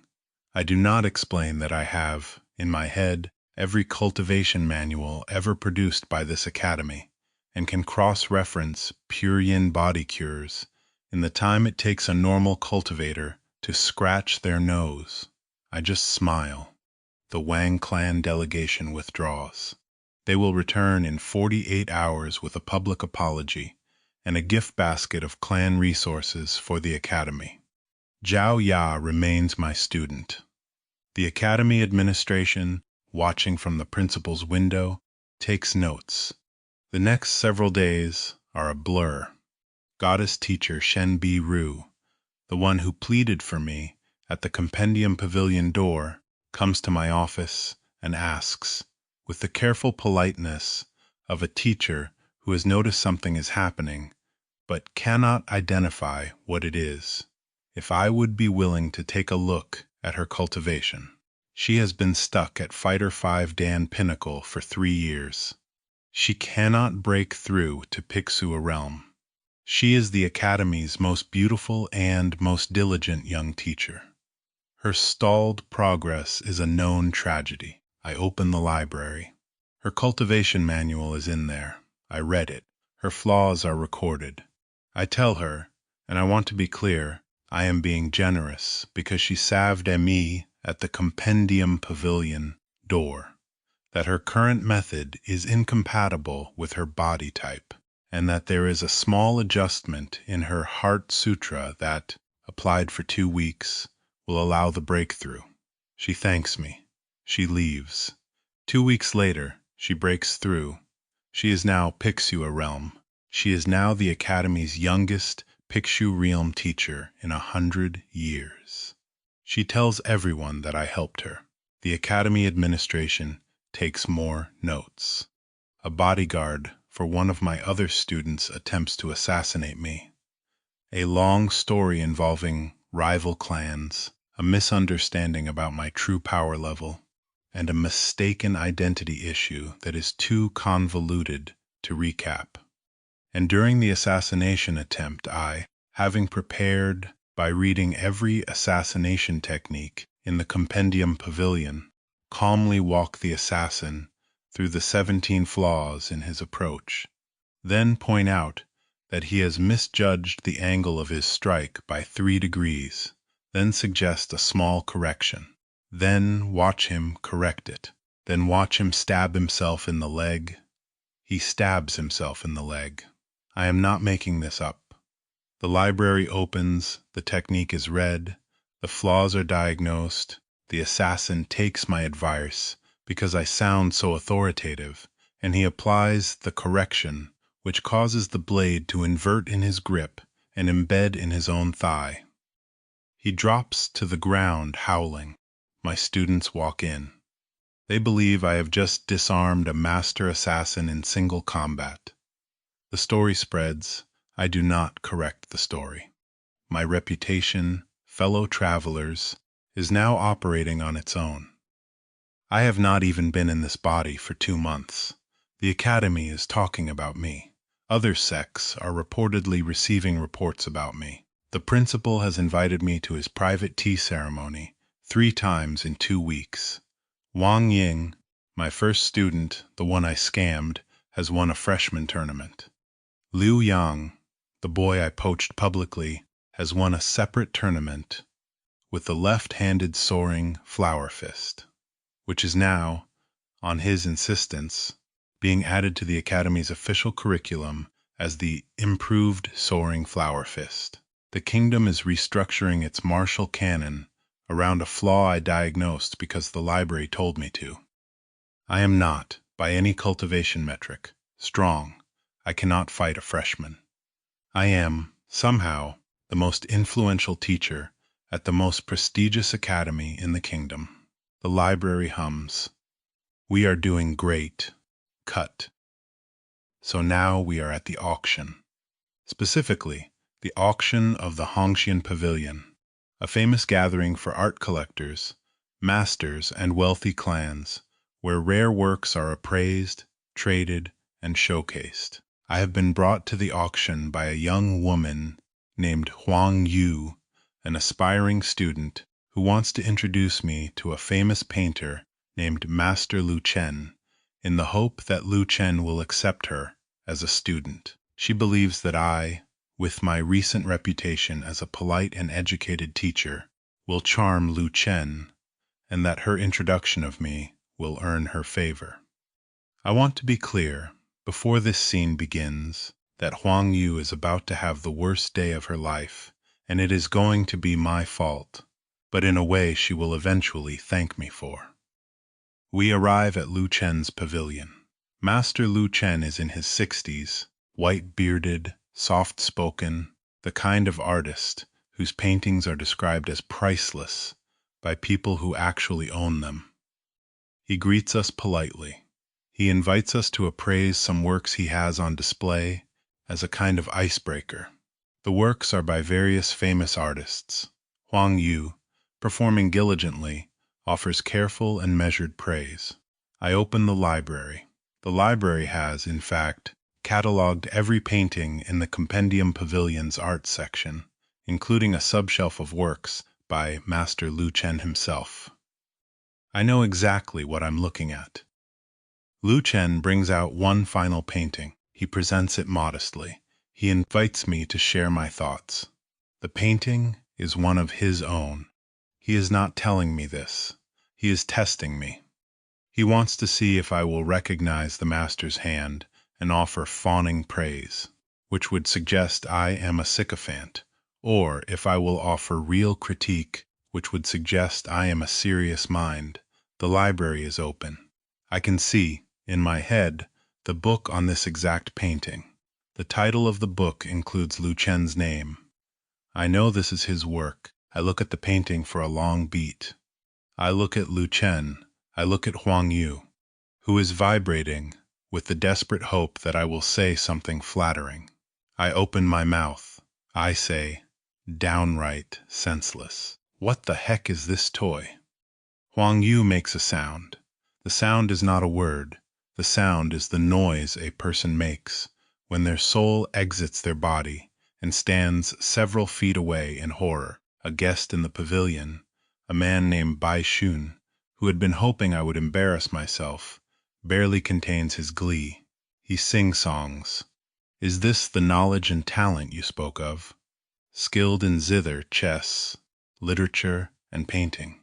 I do not explain that I have, in my head, every cultivation manual ever produced by this academy, and can cross-reference pure yin body cures in the time it takes a normal cultivator to scratch their nose. I just smile. The Wang clan delegation withdraws. They will return in 48 hours with a public apology and a gift basket of clan resources for the academy. Zhao Ya remains my student. The academy administration, watching from the principal's window, takes notes. The next several days are a blur. Goddess teacher Shen Bi Ru, the one who pleaded for me at the Compendium pavilion door, comes to my office and asks, with the careful politeness of a teacher who has noticed something is happening, but cannot identify what it is, if I would be willing to take a look at her cultivation. She has been stuck at Fighter 5 Dan Pinnacle for 3 years. She cannot break through to Pixua realm. She is the Academy's most beautiful and most diligent young teacher. Her stalled progress is a known tragedy. I open the library. Her cultivation manual is in there. I read it. Her flaws are recorded. I tell her, and I want to be clear, I am being generous because she saved me at the Compendium pavilion door, that her current method is incompatible with her body type, and that there is a small adjustment in her Heart Sutra that, applied for 2 weeks, will allow the breakthrough. She thanks me. She leaves. 2 weeks later, she breaks through. She is now Pixua realm. She is now the Academy's youngest Pixu realm teacher in 100 years. She tells everyone that I helped her. The Academy administration takes more notes. A bodyguard for one of my other students attempts to assassinate me. A long story involving rival clans, a misunderstanding about my true power level, and a mistaken identity issue that is too convoluted to recap. And during the assassination attempt, I, having prepared by reading every assassination technique in the Compendium pavilion, calmly walk the assassin through the 17 flaws in his approach, then point out that he has misjudged the angle of his strike by 3 degrees, then suggest a small correction, then watch him correct it, then watch him stab himself in the leg. He stabs himself in the leg. I am not making this up. The library opens, the technique is read, the flaws are diagnosed, the assassin takes my advice because I sound so authoritative, and he applies the correction which causes the blade to invert in his grip and embed in his own thigh. He drops to the ground howling. My students walk in. They believe I have just disarmed a master assassin in single combat. The story spreads. I do not correct the story. My reputation, fellow travelers, is now operating on its own. I have not even been in this body for 2 months. The Academy is talking about me. Other sects are reportedly receiving reports about me. The principal has invited me to his private tea ceremony 3 times in 2 weeks. Wang Ying, my first student, the one I scammed, has won a freshman tournament. Liu Yang, the boy I poached publicly, has won a separate tournament with the left-handed soaring flower fist, which is now, on his insistence, being added to the Academy's official curriculum as the improved soaring flower fist. The kingdom is restructuring its martial canon around a flaw I diagnosed because the library told me to. I am not, by any cultivation metric, strong. I cannot fight a freshman. I am, somehow, the most influential teacher at the most prestigious academy in the kingdom. The library hums. We are doing great. Cut. So now we are at the auction. Specifically, the auction of the Hongxian Pavilion, a famous gathering for art collectors, masters, and wealthy clans, where rare works are appraised, traded, and showcased. I have been brought to the auction by a young woman named Huang Yu, an aspiring student who wants to introduce me to a famous painter named Master Lu Chen, in the hope that Lu Chen will accept her as a student. She believes that I, with my recent reputation as a polite and educated teacher, will charm Lu Chen, and that her introduction of me will earn her favor. I want to be clear, before this scene begins, that Huang Yu is about to have the worst day of her life, and it is going to be my fault, but in a way she will eventually thank me for. We arrive at Lu Chen's pavilion. Master Lu Chen is in his 60s, white-bearded, soft-spoken, the kind of artist whose paintings are described as priceless by people who actually own them. He greets us politely. He invites us to appraise some works he has on display as a kind of icebreaker. The works are by various famous artists. Huang Yu, performing diligently, offers careful and measured praise. I open the library. The library has, in fact, catalogued every painting in the Compendium Pavilion's art section, including a subshelf of works by Master Lu Chen himself. I know exactly what I'm looking at. Lu Chen brings out one final painting. He presents it modestly. He invites me to share my thoughts. The painting is one of his own. He is not telling me this. He is testing me. He wants to see if I will recognize the master's hand and offer fawning praise, which would suggest I am a sycophant, or if I will offer real critique, which would suggest I am a serious mind. The library is open. I can see, in my head, the book on this exact painting. The title of the book includes Lu Chen's name. I know this is his work. I look at the painting for a long beat. I look at Lu Chen. I look at Huang Yu, who is vibrating with the desperate hope that I will say something flattering. I open my mouth. I say, downright senseless. What the heck is this toy? Huang Yu makes a sound. The sound is not a word. The sound is the noise a person makes when their soul exits their body and stands several feet away in horror. A guest in the pavilion, a man named Bai Shun, who had been hoping I would embarrass myself, barely contains his glee. He sing-songs. Is this the knowledge and talent you spoke of? Skilled in zither, chess, literature, and painting.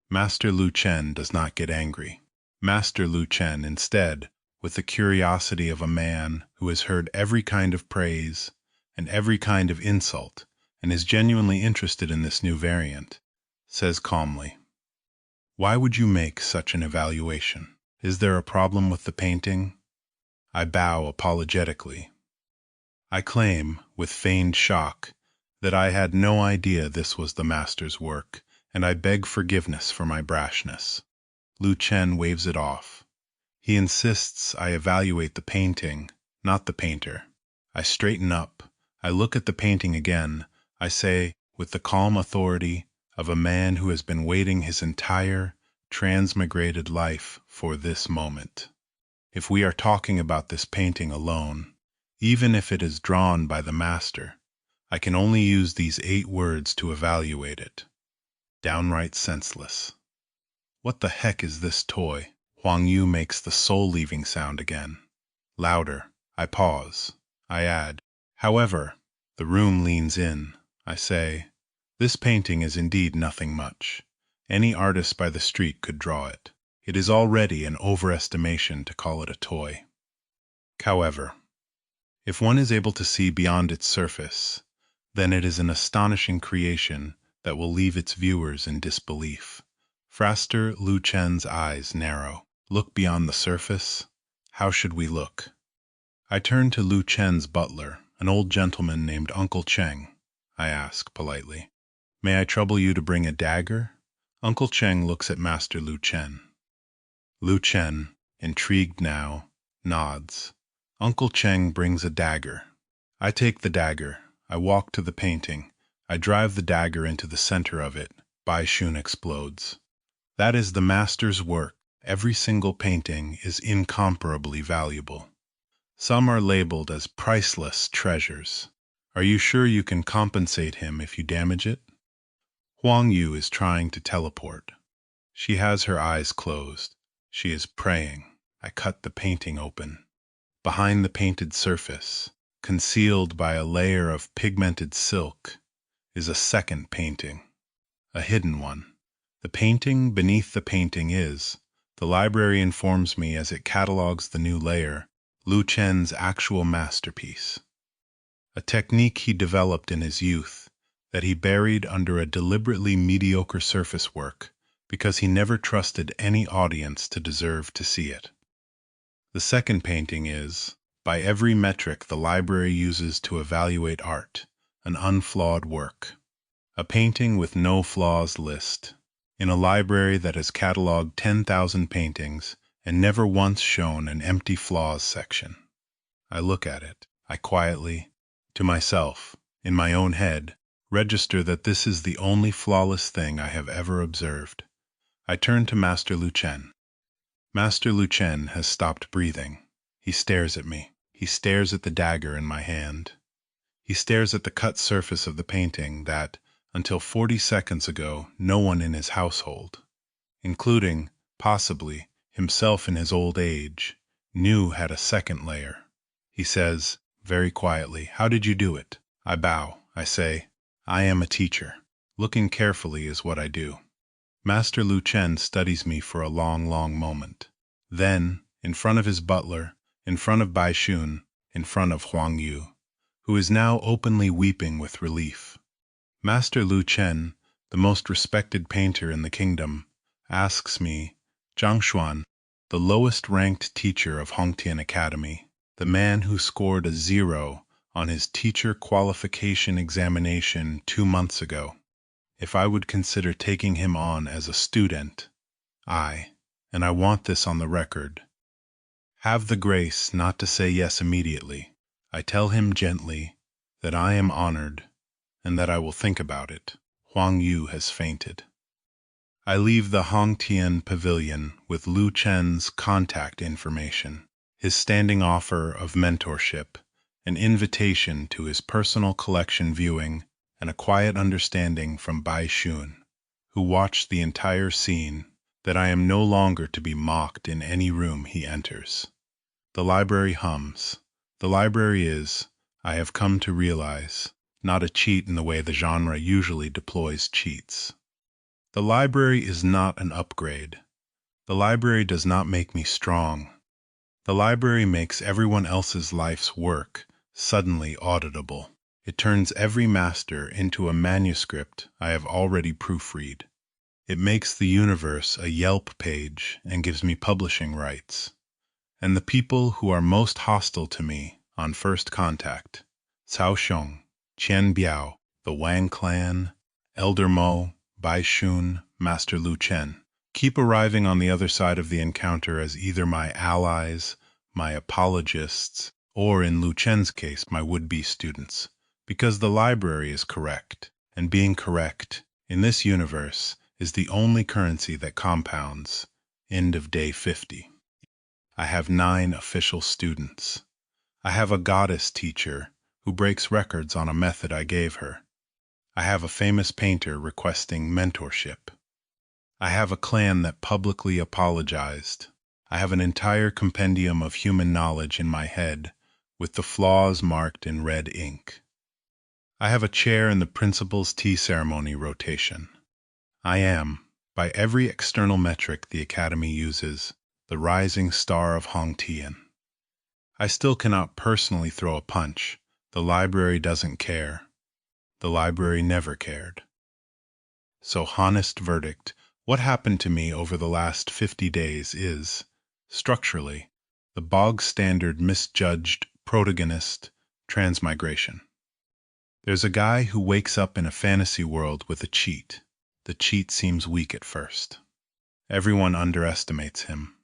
Master Lu Chen does not get angry. Master Lu Chen, instead, with the curiosity of a man who has heard every kind of praise and every kind of insult and is genuinely interested in this new variant, says calmly, "Why would you make such an evaluation? Is there a problem with the painting?" I bow apologetically. I claim, with feigned shock, that I had no idea this was the master's work, and I beg forgiveness for my brashness. Lu Chen waves it off. He insists I evaluate the painting, not the painter. I straighten up. I look at the painting again. I say, with the calm authority of a man who has been waiting his entire, transmigrated life for this moment. If we are talking about this painting alone, even if it is drawn by the master, I can only use these 8 words to evaluate it. Downright senseless. What the heck is this toy? Huang Yu makes the soul-leaving sound again. Louder. I pause. I add, however, the room leans in. I say, this painting is indeed nothing much. Any artist by the street could draw it. It is already an overestimation to call it a toy. However, if one is able to see beyond its surface, then it is an astonishing creation that will leave its viewers in disbelief. Fraster Lu Chen's eyes narrow. Look beyond the surface? How should we look? I turn to Lu Chen's butler, an old gentleman named Uncle Cheng. I ask politely, "May I trouble you to bring a dagger?" Uncle Cheng looks at Master Lu Chen. Lu Chen, intrigued now, nods. Uncle Cheng brings a dagger. I take the dagger. I walk to the painting. I drive the dagger into the center of it. Bai Shun explodes. That is the master's work. Every single painting is incomparably valuable. Some are labeled as priceless treasures. Are you sure you can compensate him if you damage it? Huang Yu is trying to teleport. She has her eyes closed. She is praying. I cut the painting open. Behind the painted surface, concealed by a layer of pigmented silk, is a second painting, a hidden one. The painting beneath the painting is, the library informs me as it catalogues the new layer, Lu Chen's actual masterpiece. A technique he developed in his youth that he buried under a deliberately mediocre surface work because he never trusted any audience to deserve to see it. The second painting is, by every metric the library uses to evaluate art, an unflawed work. A painting with no flaws list, in a library that has catalogued 10,000 paintings and never once shown an empty flaws section. I look at it. I quietly, to myself, in my own head, register that this is the only flawless thing I have ever observed. I turn to Master Lu Chen. Master Lu Chen has stopped breathing. He stares at me. He stares at the dagger in my hand. He stares at the cut surface of the painting that, until 40 seconds ago, no one in his household, including, possibly, himself in his old age, knew had a second layer. He says, very quietly, "How did you do it?" I bow. I say, "I am a teacher. Looking carefully is what I do." Master Lu Chen studies me for a long, long moment. Then, in front of his butler, in front of Bai Shun, in front of Huang Yu, who is now openly weeping with relief, Master Lu Chen, the most respected painter in the kingdom, asks me, Zhang Xuan, the lowest-ranked teacher of Hongtian Academy, the man who scored a 0 on his teacher qualification examination 2 months ago, if I would consider taking him on as a student. And I want this on the record, have the grace not to say yes immediately. I tell him gently that I am honored and that I will think about it. Huang Yu has fainted. I leave the Hongtian pavilion with Lu Chen's contact information, his standing offer of mentorship, an invitation to his personal collection viewing, and a quiet understanding from Bai Shun, who watched the entire scene, that I am no longer to be mocked in any room he enters. The library hums. The library is, I have come to realize, not a cheat in the way the genre usually deploys cheats. The library is not an upgrade. The library does not make me strong. The library makes everyone else's life's work suddenly auditable. It turns every master into a manuscript I have already proofread. It makes the universe a Yelp page and gives me publishing rights. And the people who are most hostile to me on first contact, Cao Xiong, Qian Biao, the Wang clan, Elder Mo, Bai Shun, Master Lu Chen, keep arriving on the other side of the encounter as either my allies, my apologists, or in Lu Chen's case, my would-be students, because the library is correct, and being correct, in this universe, is the only currency that compounds. End of day 50. I have 9 official students. I have a goddess teacher who breaks records on a method I gave her. I have a famous painter requesting mentorship. I have a clan that publicly apologized. I have an entire compendium of human knowledge in my head, with the flaws marked in red ink. I have a chair in the principal's tea ceremony rotation. I am, by every external metric the Academy uses, the rising star of Hongtian. I still cannot personally throw a punch. The library doesn't care. The library never cared. So, honest verdict, what happened to me over the last 50 days is, structurally, the bog-standard misjudged protagonist transmigration. There's a guy who wakes up in a fantasy world with a cheat. The cheat seems weak at first. Everyone underestimates him.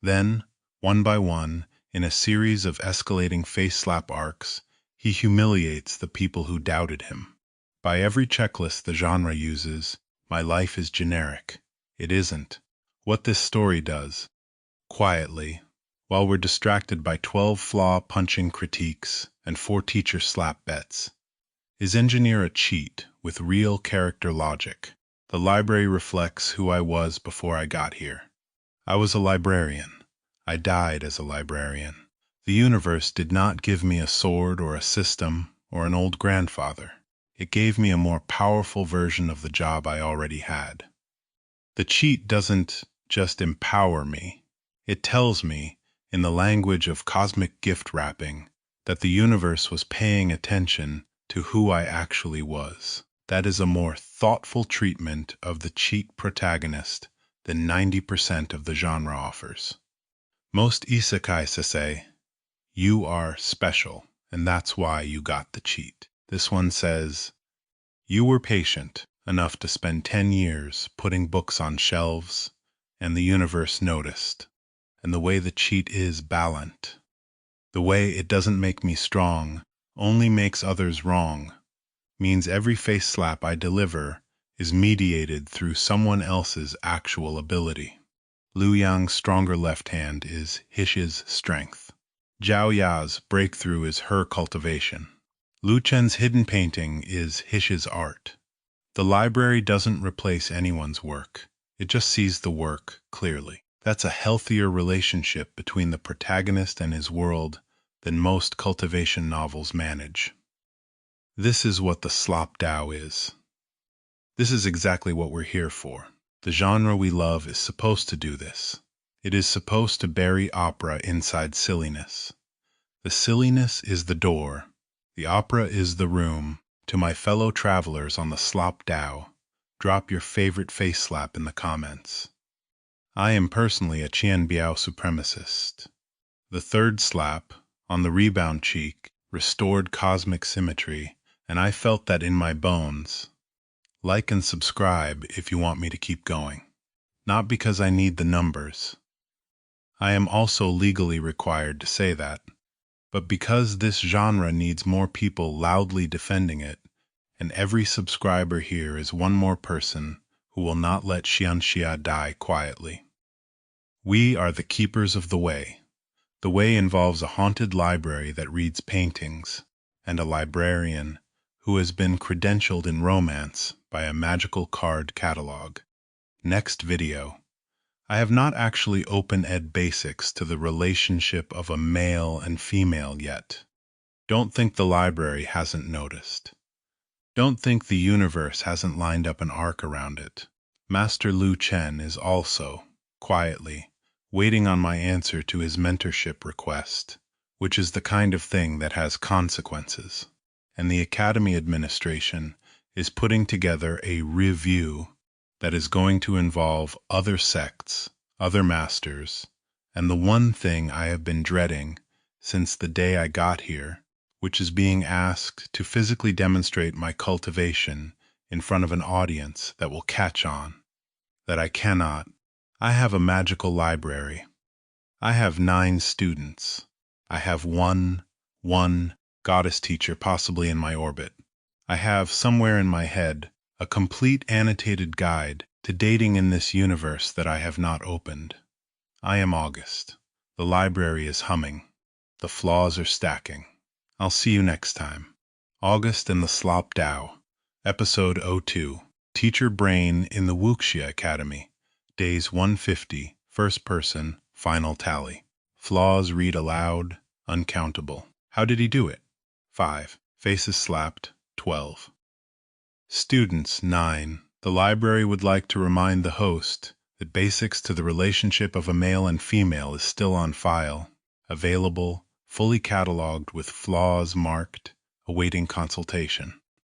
Then, one by one, in a series of escalating face-slap arcs, he humiliates the people who doubted him. By every checklist the genre uses, my life is generic. It isn't. What this story does, quietly, while we're distracted by 12 flaw-punching critiques and 4 teacher slap bets, is engineer a cheat with real character logic. The library reflects who I was before I got here. I was a librarian. I died as a librarian. The universe did not give me a sword or a system or an old grandfather. It gave me a more powerful version of the job I already had. The cheat doesn't just empower me. It tells me, in the language of cosmic gift wrapping, that the universe was paying attention to who I actually was. That is a more thoughtful treatment of the cheat protagonist than 90% of the genre offers. Most isekai say, you are special, and that's why you got the cheat. This one says, you were patient enough to spend 10 years putting books on shelves, and the universe noticed. And the way the cheat is balanced, the way it doesn't make me strong, only makes others wrong, means every face slap I deliver is mediated through someone else's actual ability. Liu Yang's stronger left hand is Hish's strength. Zhao Ya's breakthrough is her cultivation. Lu Chen's hidden painting is his art. The library doesn't replace anyone's work. It just sees the work clearly. That's a healthier relationship between the protagonist and his world than most cultivation novels manage. This is what the slop Dao is. This is exactly what we're here for. The genre we love is supposed to do this. It is supposed to bury opera inside silliness. The silliness is the door. The opera is the room. To my fellow travelers on the slop Dao, drop your favorite face slap in the comments. I am personally a Qianbiao supremacist. The third slap, on the rebound cheek, restored cosmic symmetry, and I felt that in my bones. Like and subscribe if you want me to keep going. Not because I need the numbers. I am also legally required to say that. But because this genre needs more people loudly defending it, and every subscriber here is one more person who will not let xianxia die quietly. We are the keepers of the way. The way involves a haunted library that reads paintings, and a librarian who has been credentialed in romance by a magical card catalog. Next video. I have not actually open-ed basics to the relationship of a male and female yet. Don't think the library hasn't noticed. Don't think the universe hasn't lined up an arc around it. Master Lu Chen is also, quietly, waiting on my answer to his mentorship request, which is the kind of thing that has consequences. And the Academy administration is putting together a review that is going to involve other sects, other masters, and the one thing I have been dreading since the day I got here, which is being asked to physically demonstrate my cultivation in front of an audience that will catch on, that I cannot. I have a magical library. I have 9 students. I have one goddess teacher possibly in my orbit. I have, somewhere in my head, a complete annotated guide to dating in this universe that I have not opened. I am August. The library is humming. The flaws are stacking. I'll see you next time. August and the Slop Dao, Episode 02, Teacher Brain in the Wuxia Academy, Days 150, First Person, Final Tally. Flaws read aloud, uncountable. How did he do it? 5. Faces slapped, 12. Students, 9. The library would like to remind the host that basics to the relationship of a male and female is still on file, available, fully cataloged with flaws marked, awaiting consultation.